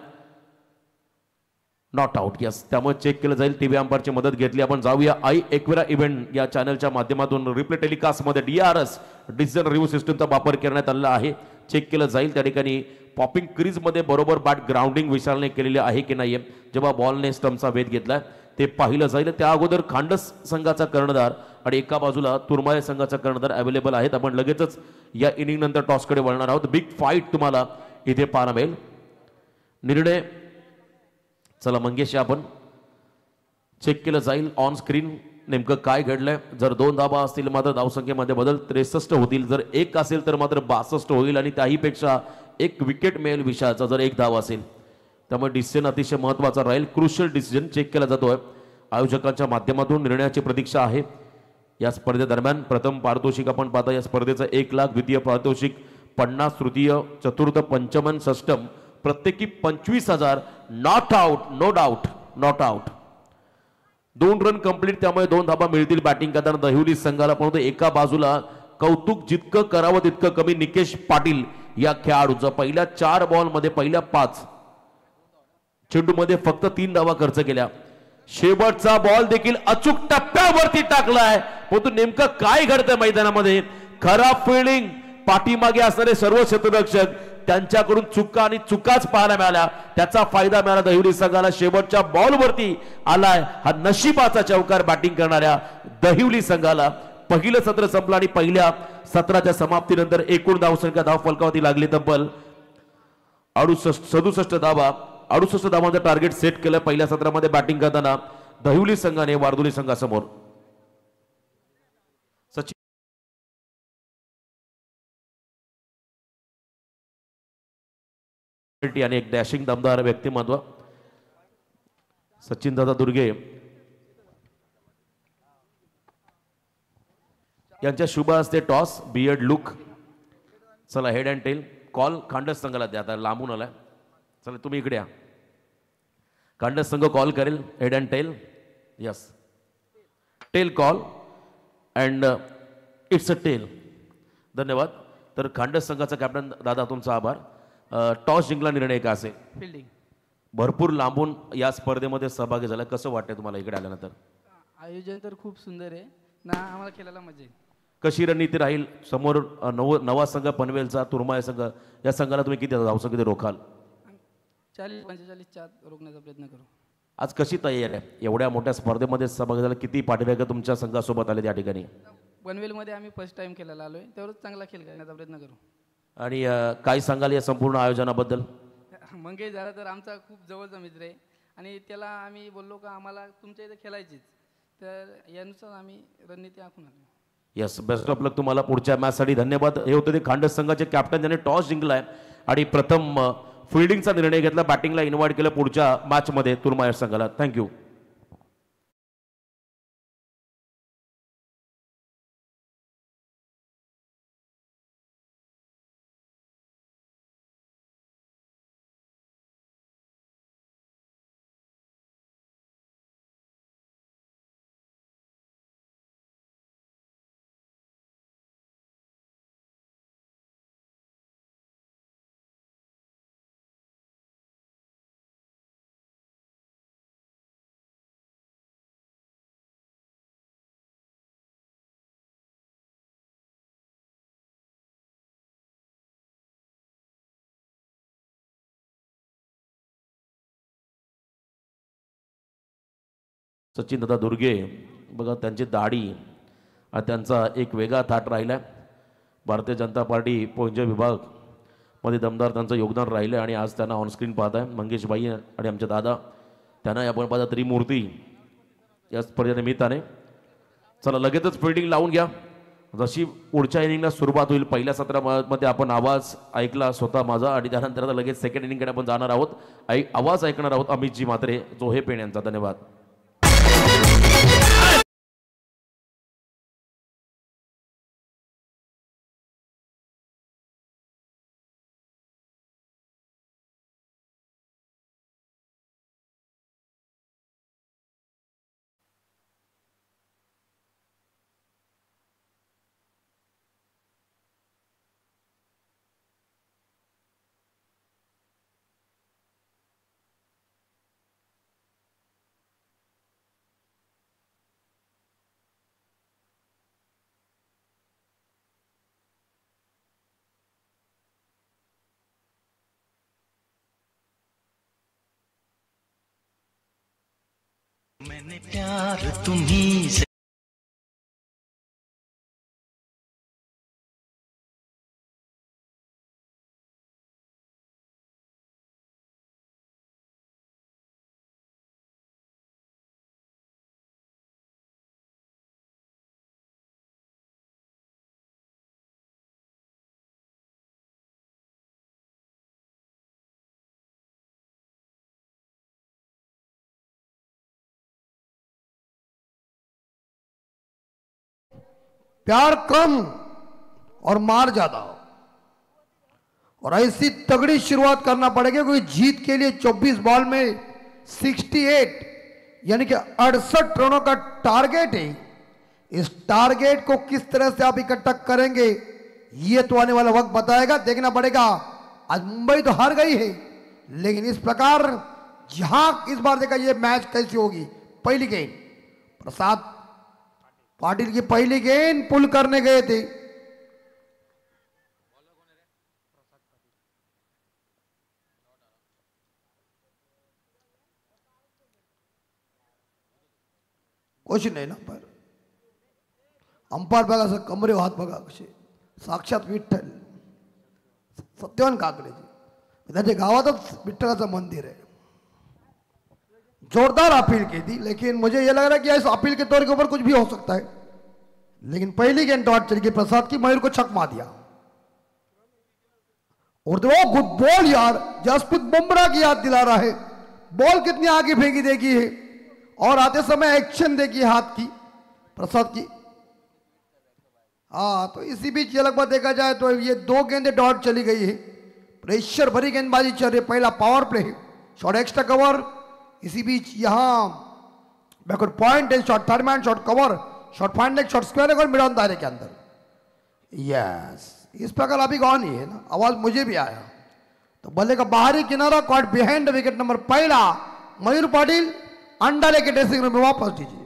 Not out, yes. त्यामुळे चेक केलं जाईल. टीव्ही अंपायरची मदत घेतली. आपण जाऊया आई एक्वेरा इव्हेंट या चॅनलच्या माध्यमातून रिप्ले टेलिकास्टमध्ये DRS डिसिजन रिव्ह्यू सिस्टमचा वापर करण्यात आलेला आहे. चेक केलं जाईल त्या ठिकाणी पॉपिंग क्रीजमध्ये बरोबर बॅट ग्राउंडिंग विशालने केलेली आहे की नाही. जेव्हा बॉलने स्टंपचा वेध घेतलाय ते पाहिलं जाईल. त्या अगोदर खांडस संघाचा कर्णधार आणि एका बाजूला तुरमाळे संघाचा कर्णधार अवेलेबल आहेत. आपण लगेचच या इनिंग नंतर टॉसकडे वळणार आहोत. बिग फाईट तुम्हाला इथे पाहायला मिळेल. निर्णय चला मंगेश आपण चेक केलं जाईल ऑन स्क्रीन नेमकं काय घडलंय. जर 2 धाबा असतील मात्र धावसंख्येमध्ये बदल 63 होतील. जर 1 असेल तर मात्र 62 होईल. आणि त्याहीपेक्षा 1 विकेट मिळेल विशालचा जर 1 धाव असेल. त्यामुळे डिसिजन अतिशय महत्त्वाचा राहील. क्रुशियल डिसिजन चेक केला जातोय. आयोजकांच्या माध्यमातून निर्णयाची प्रतीक्षा आहे. या स्पर्धेदरम्यान प्रथम पारितोषिक आपण पाहता. या स्पर्धेचं 1 लाख, द्वितीय पारितोषिक 50, तृतीय, चतुर्थ, पंचम, षष्टम प्रत्येकी 25,000. Not out, no doubt, not out. 2 run complete, त्यामुळे 2 धाबा मिळतील बॅटिंग करताना दहिवली संघाला. परंतु एका बाजूला कौतुक जितकं करावं तितकं कमी. निकेश पाटील या खेळाडूचं पहिल्या 4 बॉलमध्ये पहिल्या 5 चेंडूमध्ये फक्त 3 धावा खर्च केल्या. शेवटचा बॉल देखील अचूक टप्प्यावरती टाकलाय. परंतु नेमकं काय घडतंय मैदानामध्ये. खराब फिल्डिंग, पाठीमागे असणारे सर्व क्षेत्ररक्षक त्यांच्याकडून चुका आणि चुकाच पाहायला मिळाल्या. त्याचा फायदा मिळाला दहिवली संघाला. शेवटच्या बॉलवरती आलाय हा नशिबाचा चौकार बॅटिंग करणाऱ्या दहिवली संघाला. पहिलं सत्र संपलं आणि पहिल्या सत्राच्या समाप्तीनंतर एकूण धावसंख्या धाव फलकावरती लागली तब्बल 67 धावा. 68 धावांचं टार्गेट सेट केलं पहिल्या सत्रामध्ये बॅटिंग करताना दहिवली संघाने वारदोली संघासमोर. सचिन आणि एक डॅशिंग दमदार व्यक्तिमत्व सचिन दादा दुर्गे. यांच्या शुभ हस्ते टॉस बियर्ड लुक. चला हेड अँड टेल कॉल खांडस संघाला द्या. आता लांबून आलाय. चला तुम्ही इकडे या. खांडस संघ कॉल करेल head and tail. Yes tail call and it's a tail. धन्यवाद. तर खांडस संघाचा कॅप्टन दादा तुमचा आभार. टॉस जिंकला निर्णय का असेल? फिल्डिंग. भरपूर लांबून या स्पर्धेमध्ये सहभागी झाला. कसं वाटतंय तुम्हाला इकडे आल्यानंतर? आयोजन तर खूप सुंदर आहे ना. आम्हाला खेळायला मजा येईल. कशी रणनीती राहील समोर? नवा संघ पनवेलचा तुरमाय संघ, या संघाला तुम्ही किती धावसं किती रोखाल? 40-45 रोखण्याचा प्रयत्न करू. आज कशी तयारी आहे? एवढ्या मोठ्या स्पर्धेमध्ये सहभागी झाला. किती पाठीराखा तुमच्या संघासोबत आले त्या ठिकाणी? पनवेलमध्ये आम्ही फर्स्ट टाइम खेळायला आलोय. तेवढंच चांगला खेळ करण्याचा प्रयत्न करू. आणि काय सांगाल या संपूर्ण आयोजनाबद्दल? मंगेश झाला तर आमचा खूप जवळचा मित्र आहे आणि त्याला आम्ही बोललो का आम्हाला तुमच्या इथे खेळायचीच, तर यानुसार आम्ही रणनीती आखून आलो. यस बेस्ट ऑफ लक तुम्हाला पुढच्या मॅचसाठी. धन्यवाद. हे होते ते खांडस संघाचे कॅप्टन ज्याने टॉस जिंकलाय आणि प्रथम फिल्डिंगचा निर्णय घेतला. बॅटिंगला इन्व्हाइट केलं पुढच्या मॅचमध्ये तुरमाय संघाला. थँक्यू. सचिन दादा दुर्गे बघा, त्यांची दाढी आणि त्यांचा एक वेगळा थाट राहिला. भारतीय जनता पार्टी पोंजे विभागमध्ये दमदार त्यांचं योगदान राहिलं आणि आज त्यांना ऑनस्क्रीन पाहत आहे मंगेशबाई आणि आमचे दादा. त्यांना आपण पाहता त्रिमूर्ती या स्पर्धेनिमित्ताने. चला लगेचच फिल्डिंग लावून घ्या. जशी पुढच्या इनिंगला सुरुवात होईल, पहिल्या सत्रामध्ये आपण आवाज ऐकला स्वतः माझा आणि त्यानंतर आता लगेच सेकंड इनिंगकडे आपण जाणार आहोत. आवाज ऐकणार आहोत अमितजी म्हात्रे, जोहे पेण यांचा. धन्यवाद. मैंने प्यार तुम्ही से प्यार कम और मार ज्यादा, और ऐसी तगड़ी शुरुआत करना पड़ेगा क्योंकि जीत के लिए 24 बॉल में 68 यानी कि 68 रनों का टारगेट है. इस टारगेट को किस तरह से आप इकट्ठा करेंगे ये तो आने वाला वक्त बताएगा. देखना पड़ेगा. आज मुंबई तो हार गई है, लेकिन इस प्रकार जहां इस बार देखा ये मैच कैसी होगी. पहली गेंद प्रसाद पाटिल की पहली गेंद पुल करने गए थे. कुछ नाही ना, पर अंपायर बघा असं कमरे हात बघा कसे. साक्षात विठ्ठल सत्यवान काकडेजी, त्याच्या गावातच विठ्ठलाचं मंदिर है. जोरदार अपील की थी, लेकिन मुझे यह लग रहा है कि इस अपील के तौर के ऊपर कुछ भी हो सकता है. लेकिन पहली गेंद डॉट चली गई प्रसाद की, मयूर को छक मार दिया. और वो गुड बॉल यार, जसप्रीत बुमराह की याद दिला रहा है. बॉल कितनी आगे फेंकी देखी है और आते समय एक्शन देखी हाथ की प्रसाद की. हाँ, तो इसी बीच ये लगभग देखा जाए तो ये 2 गेंदें डॉट चली गई है। प्रेशर भरी गेंदबाजी चल रही है। पहला power play, shot extra cover. इसी बीच यहाँ बैकवर्ड पॉइंट है, shot third man, shot cover, shot point leg, shot square और मिड ऑन दायरे के अंदर। यस, इस प्रकार अभी गॉन ही है ना, आवाज मुझे भी आया। तो बल्ले का बाहरी किनारा कॉट बिहाइंड विकेट नंबर पहला। मयूर पाटिल अंडा लेके ड्रेसिंग रूम में वापस दीजिए।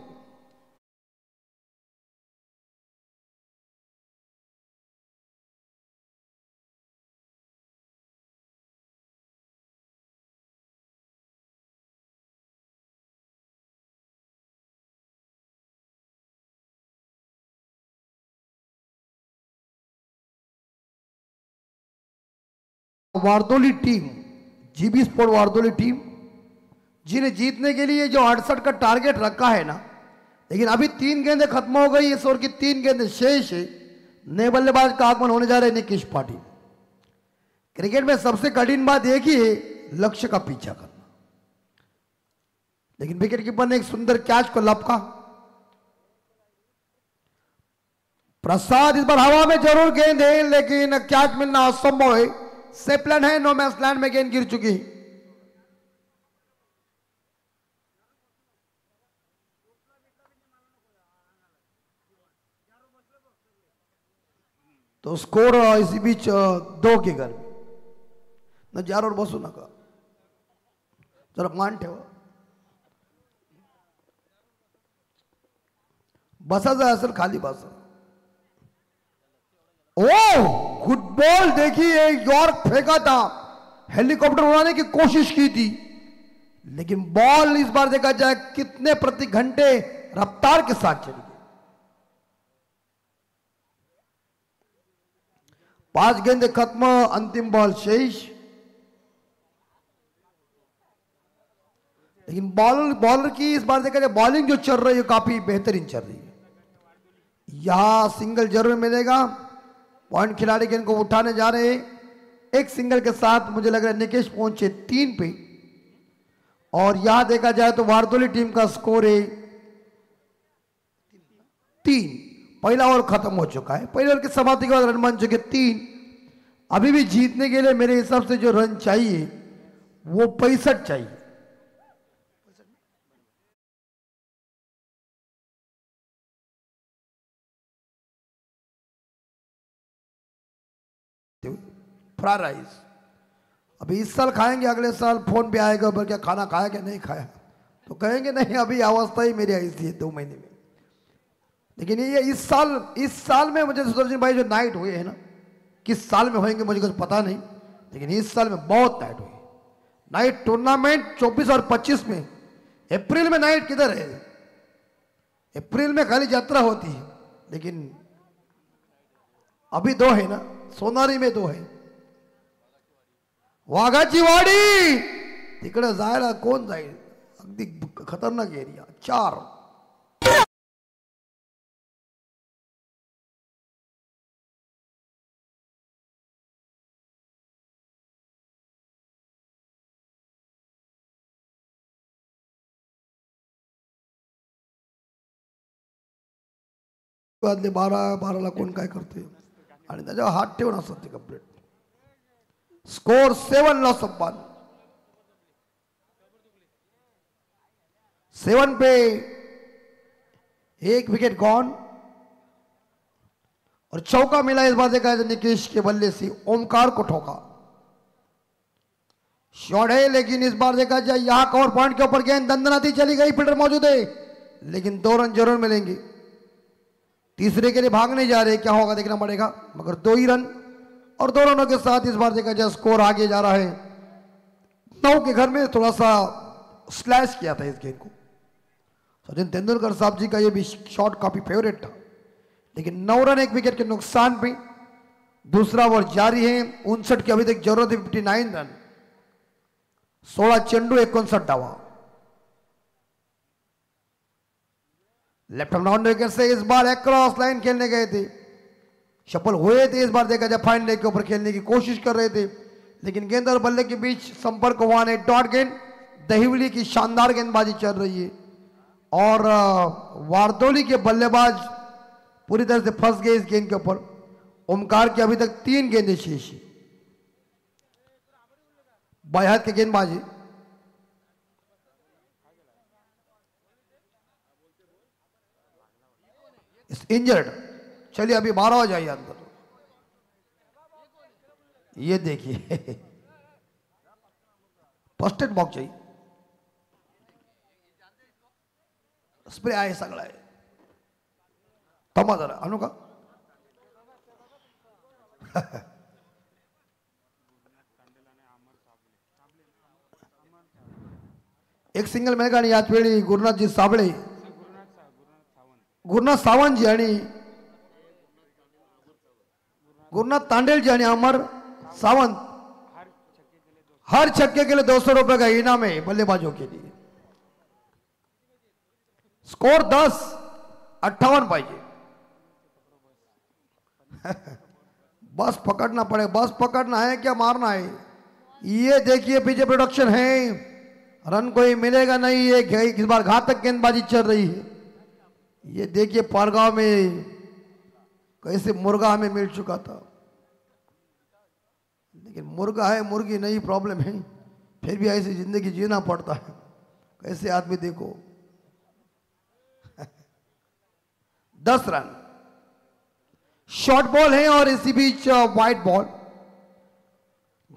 Wardoli team, GB sport Wardoli team, जिन्हें जीतने के लिए जो 68 का टारगेट रखा है ना, लेकिन अभी 3 गेंदें खत्म हो गई, इस ओवर की 3 गेंदें शेष है। नए बल्लेबाज का आगमन होने जा रहे हैं निकेश पाटिल। क्रिकेट में सबसे कठिन बात एक ही है, लक्ष्य का पीछा करना। लेकिन विकेट कीपर ने एक सुंदर कैच को लपका। प्रसाद इस बार हवा में जरूर गेंद है, लेकिन कैच मिलना असंभव है। सेपलन है, नो मैच लैंड में गेंद गिर चुकी। तो स्कोर इसी बीच 2 के घर में न जार और बसू नका जरा मान ठेवा बसाचा असेल खाली बसा। ओ गुड बॉल, देखिए यॉर्क फेंका था, हेलीकॉप्टर उड़ाने की कोशिश की थी, लेकिन बॉल इस बार देखा जाए कितने प्रति घंटे रफ्तार के साथ चली गई। 5 गेंदें खत्म, अंतिम बॉल शेष। लेकिन बॉलर की इस बार देखा जाए बॉलिंग जो चल रही है काफी बेहतरीन चल रही है। यहां सिंगल जरूर मिलेगा। पॉइंट खिलाड़ी गेंद को उठाने जा रहे हैं। एक सिंगल के साथ मुझे लग रहा है निकेश पहुंचे 3 पे। और यहां देखा जाए तो वारदोली टीम का स्कोर है 3। पहला ओवर खत्म हो चुका है। पहले ओवर की समाप्ति के बाद रन बन चुके 3। अभी भी जीतने के लिए मेरे हिसाब से जो रन चाहिए वो 65 चाहिए। फ्राइड राइस अभी इस साल खाएंगे, अगले साल फोन पे आएगा बोल क्या खाना खाया क्या नहीं खाया, तो कहेंगे नहीं अभी अवस्था ही मेरी ऐसी है 2 महीने में। लेकिन ये इस साल में मुझे सुदर्शन भाई जो नाइट हुए हैं ना, किस साल में होंगे मुझे कुछ पता नहीं, लेकिन इस साल में बहुत नाइट हुई। नाइट टूर्नामेंट 24 और 25 में, अप्रैल में नाइट किधर है? अप्रैल में खाली यात्रा होती है, लेकिन अभी 2 है ना, सोनारी में 2 है। वाघाची वाडी तिकडे जायला कोण जाईल? अगदी खतरनाक एरिया। 4 वाजले 12 कोण काय करते आणि त्याच्यावर हात ठेवून असतात ते complete. Score 7 loss of 1। 7 pay 1 wicket gone और चौका मिला इस बार देखा जाए निकेश के बल्ले से ओमकार को ठोका। शॉट है, लेकिन इस बार देखा जाए यहां कवर पॉइंट के ऊपर गेंद दंदनाती चली गई। फील्डर मौजूद है, लेकिन 2 रन जरूर मिलेंगे। तीसरे के लिए भागने जा रहे, क्या होगा देखना पड़ेगा, मगर 2 ही रन और 2 रनों के साथ इस बार देखा जाए स्कोर आगे जा रहा है। 9 के घर में थोड़ा सा स्लैश किया था इस गेंद को। सचिन तेंदुलकर साहब जी का ये भी शॉट काफी फेवरेट था, लेकिन 9 रन 1 विकेट के नुकसान पे दूसरा ओवर जारी है। 59 की अभी तक जरूरत है 59 रन। 16 चेंडू 59 धावा। लेफ्ट हैंड राउंड विकेट से इस बार अक्रॉस लाइन खेलने गए थे, सफल हुए थे। इस बार देखा जाए फाइन लेग के ऊपर खेलने की कोशिश कर रहे थे, लेकिन गेंद और बल्ले के बीच संपर्क हुआ नहीं। डॉट गेंद, दहिवली की शानदार गेंदबाजी चल रही है और वारदोली के बल्लेबाज पूरी तरह से फंस गए इस गेंद के ऊपर। ओमकार की अभी तक 3 गेंदें शेष। बाएं हाथ की गेंदबाजी, इंजर्ड। चलिए अभी 12 हो जाइए अंदर। ये देखिए फर्स्ट एड बॉक्स चाहिए, स्प्रे आहे सगळं आहे। थांबा जरा आणू का? एक सिंगल मेगा आणि याच वेळी गुरुनाथजी साबळे, गुरुनाथ सावंतजी आणि गुरुनाथ तांडेलजी आणि अमर सावंत, हर छक्के के लिए 200 रुपए का इनाम है बल्लेबाजों के लिए। स्कोर 10-58 पाहिजे। बस पकड़ना पड़े, बस पकड़ना है क्या मारना है? ये देखिए पीछे प्रोडक्शन है, रन कोई मिलेगा नहीं। ये इस बार घातक गेंदबाजी चल रही है। ये देखिए पारगांव में कैसे मुर्गा हमें मिल चुका था, लेकिन मुर्गा है मुर्गी नहीं प्रॉब्लम है, फिर भी ऐसी जिंदगी जीना पड़ता है। कैसे आदमी देखो 10 रन, शॉर्ट बॉल है और इसी बीच वाइड बॉल,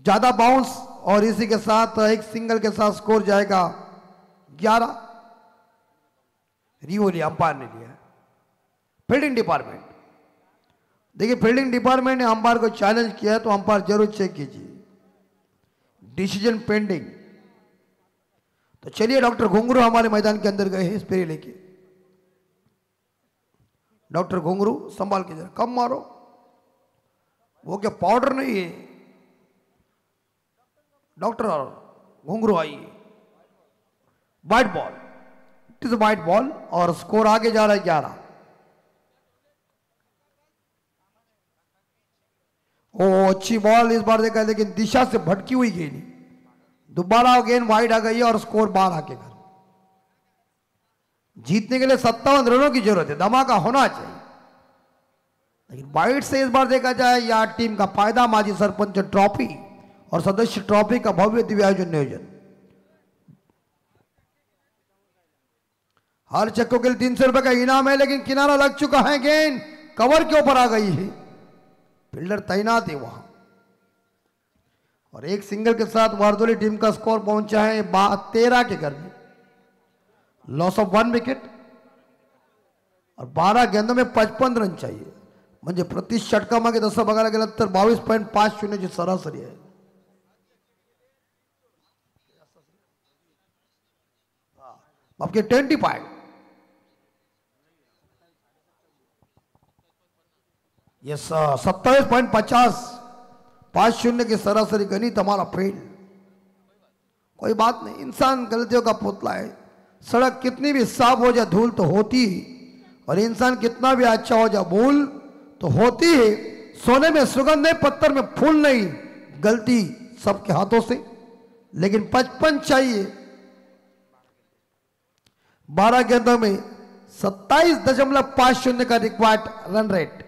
ज्यादा बाउंस और इसी के साथ एक सिंगल के साथ स्कोर जाएगा 11। रिवोली अंपायर ने लिया। फील्डिंग डिपार्टमेंट, देखिए फील्डिंग डिपार्टमेंट ने अंपायर को चैलेंज किया है तो अंपायर जरूर चेक कीजिए। Decision pending. तो चलिए डॉक्टर घुंगरू हमारे मैदान के अंदर गए हैं स्प्रे लेके। डॉक्टर घुंगरू संभाल के जरा, कम मारो, वो क्या पाउडर नहीं है। डॉक्टर घुंगरू आइए। White ball, it is white ball और स्कोर आगे जा रहा है 11। ओ अच्छी बॉल इस बार देखा, लेकिन दिशा से भटकी हुई गेंद, दोबारा गेंद वाइड आ गई और स्कोर 12 के घर। जीतने के लिए 57 रनों की जरूरत है, धमाका होना चाहिए। लेकिन वाइड से इस बार देखा जाए या टीम का फायदा। माजी सरपंच ट्रॉफी और सदस्य ट्रॉफी का भव्य दिव्य आयोजन नियोजन। हर चक्कों के लिए 300 रुपए का इनाम है, लेकिन किनारा लग चुका है, गेंद कवर के ऊपर आ गई है, फील्डर तैनात है वहां। और एक सिंगल के साथ वारदोली टीम का स्कोर पहुंचा है 13 के घर में। लॉस ऑफ 1 विकेट और 12 गेंदों में 55 रन चाहिए, म्हणजे प्रति षटकामागे तसं बघायला गेलं तर 22.50 ची सरासरी आहे। आपके 25 ये 27.50 की सरासरी गणित हमारा फेल। कोई बात नहीं, इंसान गलतियों का पुतला है। सड़क कितनी भी साफ हो जाए धूल तो होती ही, और इंसान कितना भी अच्छा हो जाए भूल तो होती है। सोने में सुगंध नहीं, पत्थर में फूल नहीं, गलती सबके हाथों से, लेकिन 55 चाहिए। 12 गेंदों में 27.50 का रिक्वायर्ड रन रेट।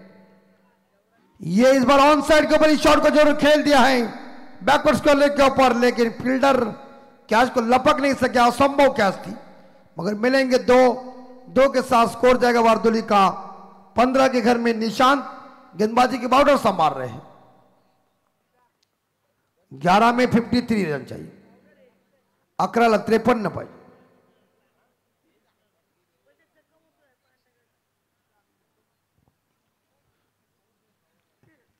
ये इस बार ऑन साइड के ऊपर इस शॉट को जरूर खेल दिया है बैकवर्ड स्क्वायर के ऊपर, लेकिन फील्डर कैच को लपक नहीं सके, असंभव कैच थी। मगर मिलेंगे 2 के साथ स्कोर जाएगा वारदोली का 15 के घर में। निशांत गेंदबाजी की बाउंडर संभाल रहे हैं। 11 में 53 रन चाहिए, 11ला 53 पाहिजे।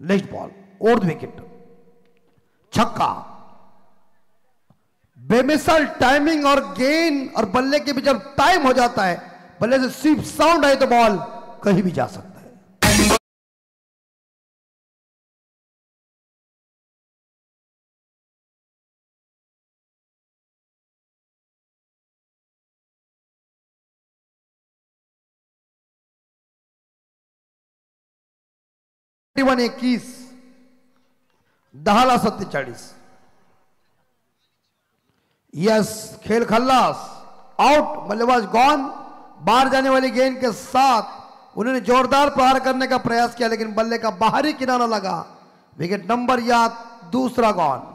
नेक्स्ट बॉल और विकेट, छक्का। बेमिसाल टाइमिंग और गेंद और बल्ले के बीच जब टाइम हो जाता है, बल्ले से सिर्फ साउंड आए तो बॉल कहीं भी जा सकता है। वन 21, 10ला 47। यस, खेल खल्लास, आउट, बल्लेबाज गॉन। बाहर जाने वाली गेंद के साथ उन्होंने जोरदार प्रहार करने का प्रयास किया लेकिन बल्ले का बाहरी किनारा लगा। विकेट नंबर या दूसरा गॉन।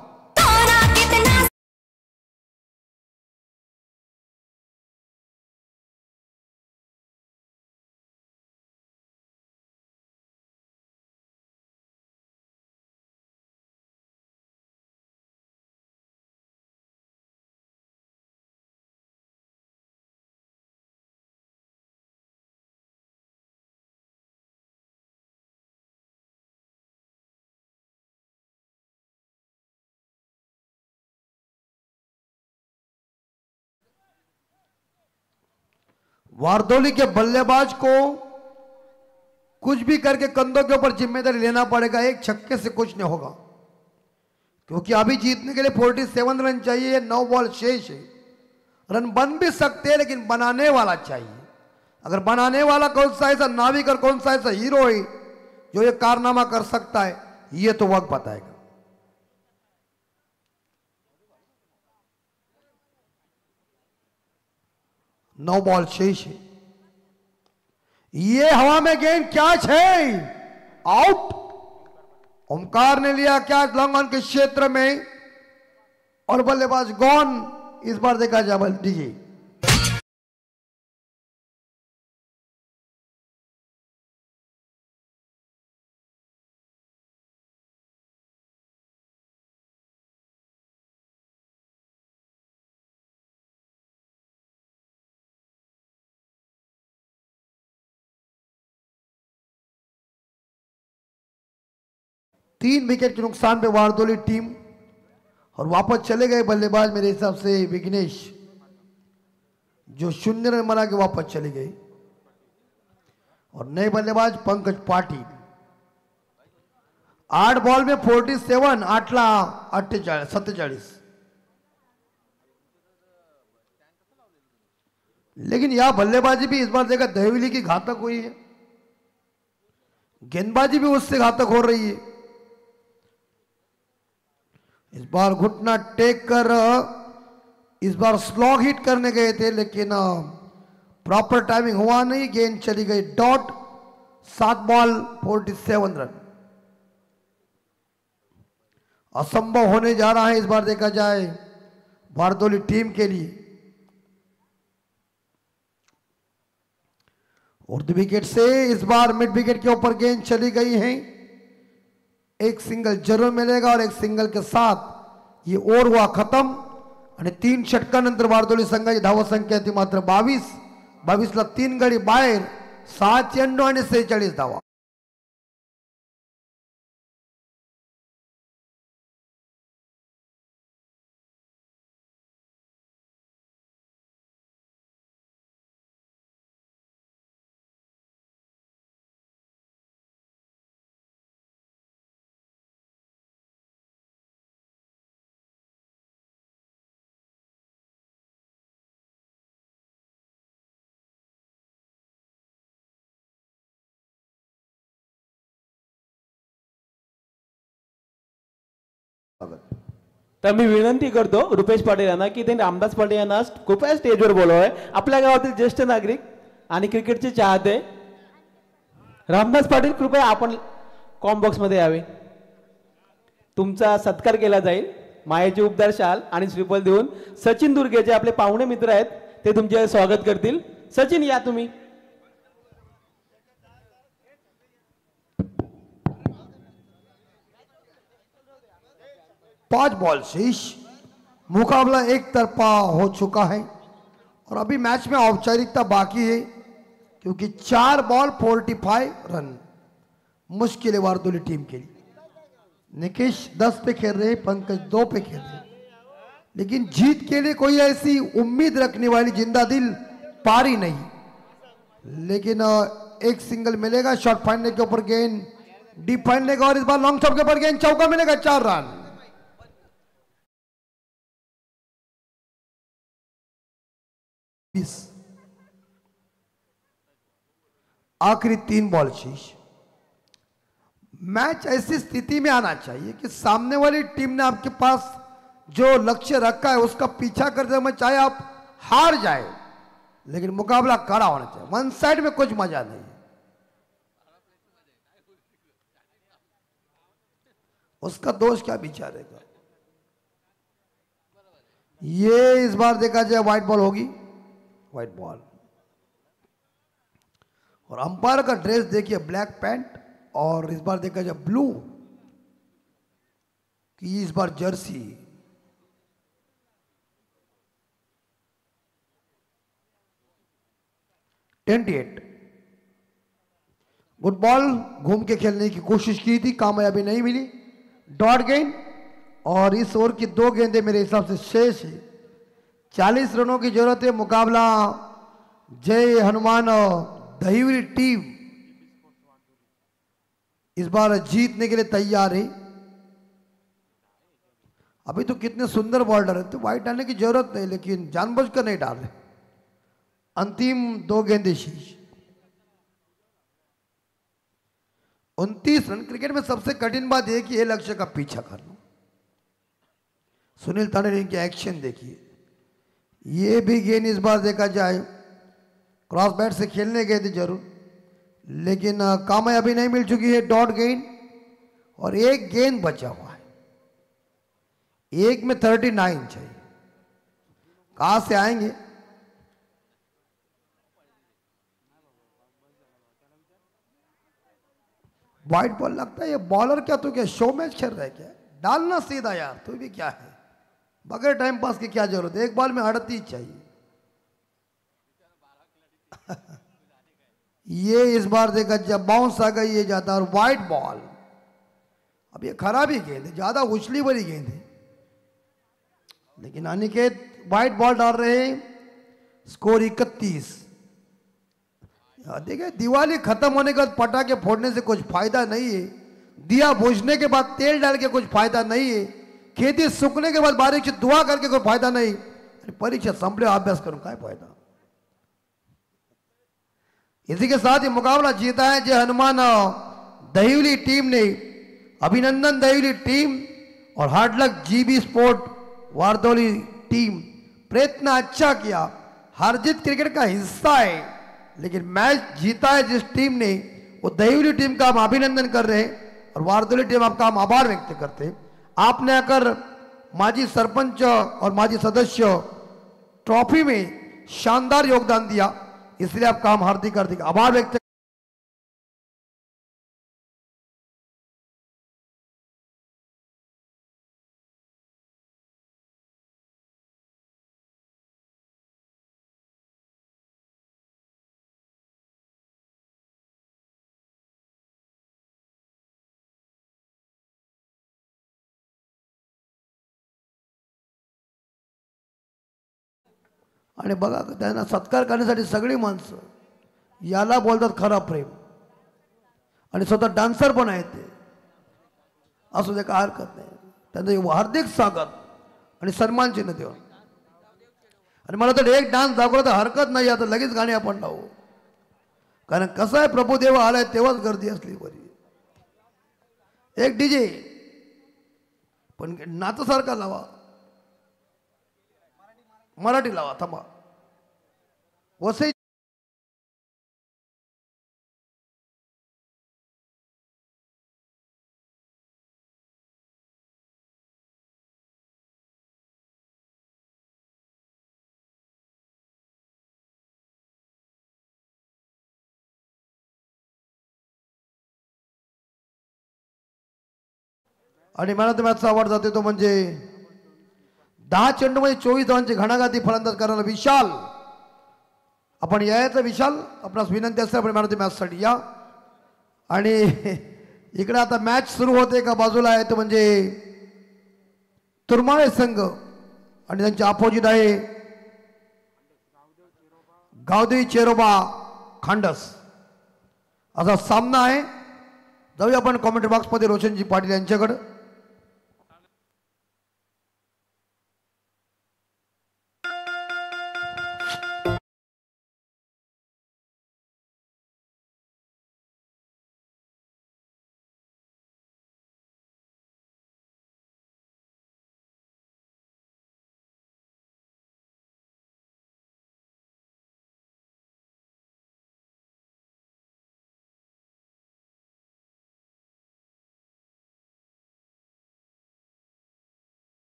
वारदोली के बल्लेबाज को कुछ भी करके कंधों के ऊपर जिम्मेदारी लेना पड़ेगा। एक छक्के से कुछ नहीं होगा क्योंकि अभी जीतने के लिए 47 रन चाहिए। 9 बॉल शेष है। रन बन भी सकते हैं लेकिन बनाने वाला चाहिए। अगर बनाने वाला कौन सा ऐसा नाविक और कौन सा ऐसा हीरो है जो ये कारनामा कर सकता है, ये तो वक्त बताएगा। नौ बॉल शेष है। ये हवा में गेंद कैच है, आउट। ओमकार ने लिया कैच लॉन्ग ऑन के क्षेत्र में और बल्लेबाज गॉन। इस बार देखा जाए डीजे। तीन विकेट के नुकसान पे वारदोली टीम और वापस चले गए बल्लेबाज मेरे हिसाब से विघ्नेश, जो 0 रन बना के वापस चले गए। और नए बल्लेबाज पंकज पाटिल। 8 बॉल में 47, 8ला 47। लेकिन यह बल्लेबाजी भी इस बार देखा दहवीली की घातक हुई है। गेंदबाजी भी उससे घातक हो रही है। इस बार घुटना टेक कर इस बार स्लॉग हिट करने गए थे लेकिन प्रॉपर टाइमिंग हुआ नहीं। गेंद चली गई डॉट। 7 ball 47 run. असंभव होने जा रहा है इस बार देखा जाए वारदोली टीम के लिए। उर्द विकेट से इस बार मिड विकेट के ऊपर गेंद चली गई है। एक सिंगल जरूर मिलेगा और एक सिंगल के साथ ये ओव्हर हुआ खत्म। आणि 3 षटकानंतर वारदोली संघाची धावा संख्या ती मात्र 22। 22ला 3 गडी बाहेर। 6 चेंडू आणि 46 धावा। तर मी विनंती करतो रुपेश पाटील यांना की त्यांनी रामदास पाटील यांना कृपया स्टेजवर बोलवावे। आपल्या गावातील ज्येष्ठ नागरिक आणि क्रिकेटचे चाहते रामदास पाटील, कृपया आपण कॉम्बॉक्स मध्ये यावे। तुमचा सत्कार केला जाईल। मायेचे उपदार शाल आणि श्रीफल देऊन सचिन दुर्गे जे आपले पाहुणे मित्र आहेत ते तुमचे स्वागत करतील। सचिन या तुम्ही। 5 बॉल शेष। मुकाबला एक तरफा हो चुका है और अभी मैच में औपचारिकता बाकी है क्योंकि 4 बॉल 45 रन मुश्किल है वारदोली टीम के लिए। निकेश 10 पे खेल रहे, पंकज 2 पे खेल रहे, लेकिन जीत के लिए कोई ऐसी उम्मीद रखने वाली जिंदा दिल पारी नहीं। लेकिन एक सिंगल मिलेगा शॉर्ट फाइनल के ऊपर गेंद डीप फाइनल का और इस बार लॉन्ग टॉप के ऊपर गेंद चौका मिलेगा। 4 रन। आखिरी 3 बॉल शेष। मैच ऐसी स्थिति में आना चाहिए कि सामने वाली टीम ने आपके पास जो लक्ष्य रखा है उसका पीछा करते हुए चाहे आप हार जाए लेकिन मुकाबला कड़ा होना चाहिए। वन साइड में कुछ मजा नहीं है। उसका दोष क्या बेचारे का। ये इस बार देखा जाए व्हाइट बॉल होगी, व्हाइट बॉल। और अंपायर का ड्रेस देखिए ब्लैक पैंट, और इस बार देखा जाए ब्लू कि इस बार जर्सी। टेंटी8 गुड बॉल, घूम के खेलने की कोशिश की थी, कामयाबी नहीं मिली, डॉट गेंद। और इस ओवर की 2 गेंदें मेरे हिसाब से शेष है। 40 रनों की जरूरत है। मुकाबला जय हनुमान दहिवरी टीम इस बार जीतने के लिए तैयार है। अभी तो कितने सुंदर बॉलर है, तो वाइट डालने की जरूरत नहीं, लेकिन जानबूझकर नहीं डाल रहे। अंतिम 2 गेंदें शेष। 29 रन। क्रिकेट में सबसे कठिन बात यह कि ये लक्ष्य का पीछा करना। सुनील तांडे की एक्शन देखिए, ये भी गेंद इस बार देखा जाए क्रॉस बैट से खेलने गए थे जरूर, लेकिन कामयाबी नहीं मिल चुकी है। डॉट गेंद और एक गेंद बचा हुआ है, एक में 39 चाहिए, कहां से आएंगे। व्हाइट बॉल लगता है। ये बॉलर क्या तो क्या शो मैच खेल रहा है क्या, डालना सीधा यार, तो भी क्या है, बगैर टाइम पास की क्या जरूरत है। एक बॉल में 38 चाहिए। ये इस बार देखा जब बाउंस आ गई ये जाता, और व्हाइट बॉल। अब ये खराब ही गेंद है, ज्यादा उछली भरी गेंद है, लेकिन अनिकेत व्हाइट बॉल डाल रहे हैं। स्कोर 31। देखिए दिवाली खत्म होने के बाद पटाखे फोड़ने से कुछ फायदा नहीं है, दिया बुझने के बाद तेल डाल के कुछ फायदा नहीं है, खेती सूखने के बाद बारिश की दुआ करके कोई फायदा नहीं, परीक्षा संपले अभ्यास करूं काय फायदा। इसी के साथ ही मुकाबला जीता है जय हनुमान दहिवली टीम ने। अभिनंदन दहिवली टीम और हार्ड लक जीबी स्पोर्ट वारदौली टीम। प्रयत्न अच्छा किया, हार जीत क्रिकेट का हिस्सा है, लेकिन मैच जीता है जिस टीम ने, वो दहिवली टीम का हम अभिनंदन कर रहे हैं और वारदौली टीम आपका हम आभार व्यक्त करते हैं। आपने आकर माजी सरपंच और माजी सदस्य ट्रॉफी में शानदार योगदान दिया, इसलिए आपका हम हार्दिक हार्दिक आभार व्यक्त। आणि बघा त्यांना सत्कार करण्यासाठी सगळी माणसं, याला बोलतात खरा प्रेम, आणि स्वतः डान्सर पण आहेत ते, असू दे काय हरकत नाही, त्यांचं हार्दिक स्वागत आणि सन्मान चिन्ह देऊन। आणि मला तर एक डान्स दाखवला तर हरकत नाही, आता लगेच गाणी आपण लावू, कारण कसं आहे प्रभुदेव आलाय तेव्हाच गर्दी असली बरी। एक डीजे पण नाचासारखा लावा, मराठी लावा, थांबा वसई आणि मॅन ऑफ द मॅचचा अवॉर्ड जाते तो म्हणजे 10 चेंडूमध्ये 24 धावांची घणाघाती फलंदाज करणारा विशाल। आपण यायचं विशाल, आपणास विनंती असते आपण मॅन ऑफ द मॅचसाठी या। आणि इकडे आता मॅच सुरू होते का बाजूला आहे तो म्हणजे तुरमाळे संघ आणि त्यांचे अपोजिट आहे गावदेवी चेरोबा खांडस, असा सामना आहे। जाऊया आपण कॉमेंट्री बॉक्समध्ये रोशनजी पाटील यांच्याकडे।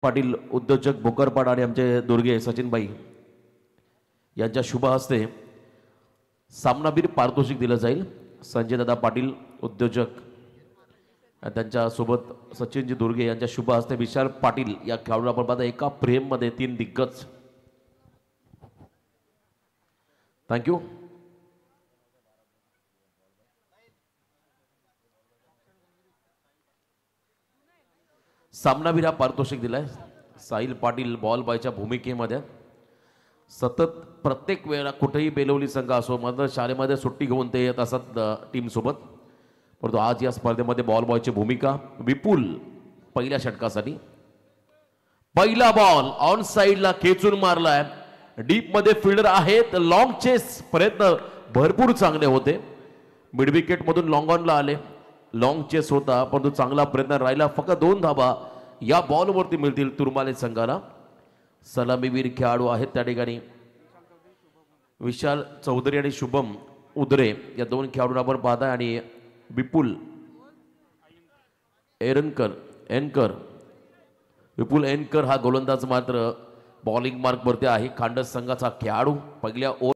पाटील उद्योजक भोकरपाड आणि आमचे दुर्गे सचिनबाई यांच्या शुभ हस्ते सामनावीर पारितोषिक दिलं जाईल. संजय दादा पाटील उद्योजक आणि त्यांच्यासोबत सचिनजी दुर्गे यांच्या शुभ हस्ते विशाल पाटील या खेळाडूला आपण पाहता एका फ्रेममध्ये 3 दिग्गज. थँक्यू. सामनावीर हा पारितोषिक दिलाय. साहिल पाटील बॉल बॉयच्या भूमिकेमध्ये सतत प्रत्येक वेळेला कुठेही बेलवली संघ असो मात्र शाळेमध्ये सुट्टी घेऊन ते येत असत टीमसोबत. परंतु आज या स्पर्धेमध्ये बॉल बॉयची भूमिका. विपुल पहिल्या षटकासाठी पहिला बॉल ऑन साईडला खेचून मारलाय. डीप मध्ये फिल्डर आहेत. लॉंग चेस प्रयत्न भरपूर चांगले होते. मिड विकेट मधून लॉंग ऑनला आले. लॉंग चेस होता परंतु चांगला प्रयत्न राहिला. फक्त 2 धाबा या बॉलवरती मिळतील तुरमाले संघाला. सलामीवीर खेळाडू आहेत त्या ठिकाणी विशाल चौधरी आणि शुभम उदरे या 2 खेळाडूंना आपण पाहताय आणि विपुल विपुल एनकर हा गोलंदाज मात्र बॉलिंग मार्क वरती आहे. खांडस संघाचा खेळाडू पहिल्या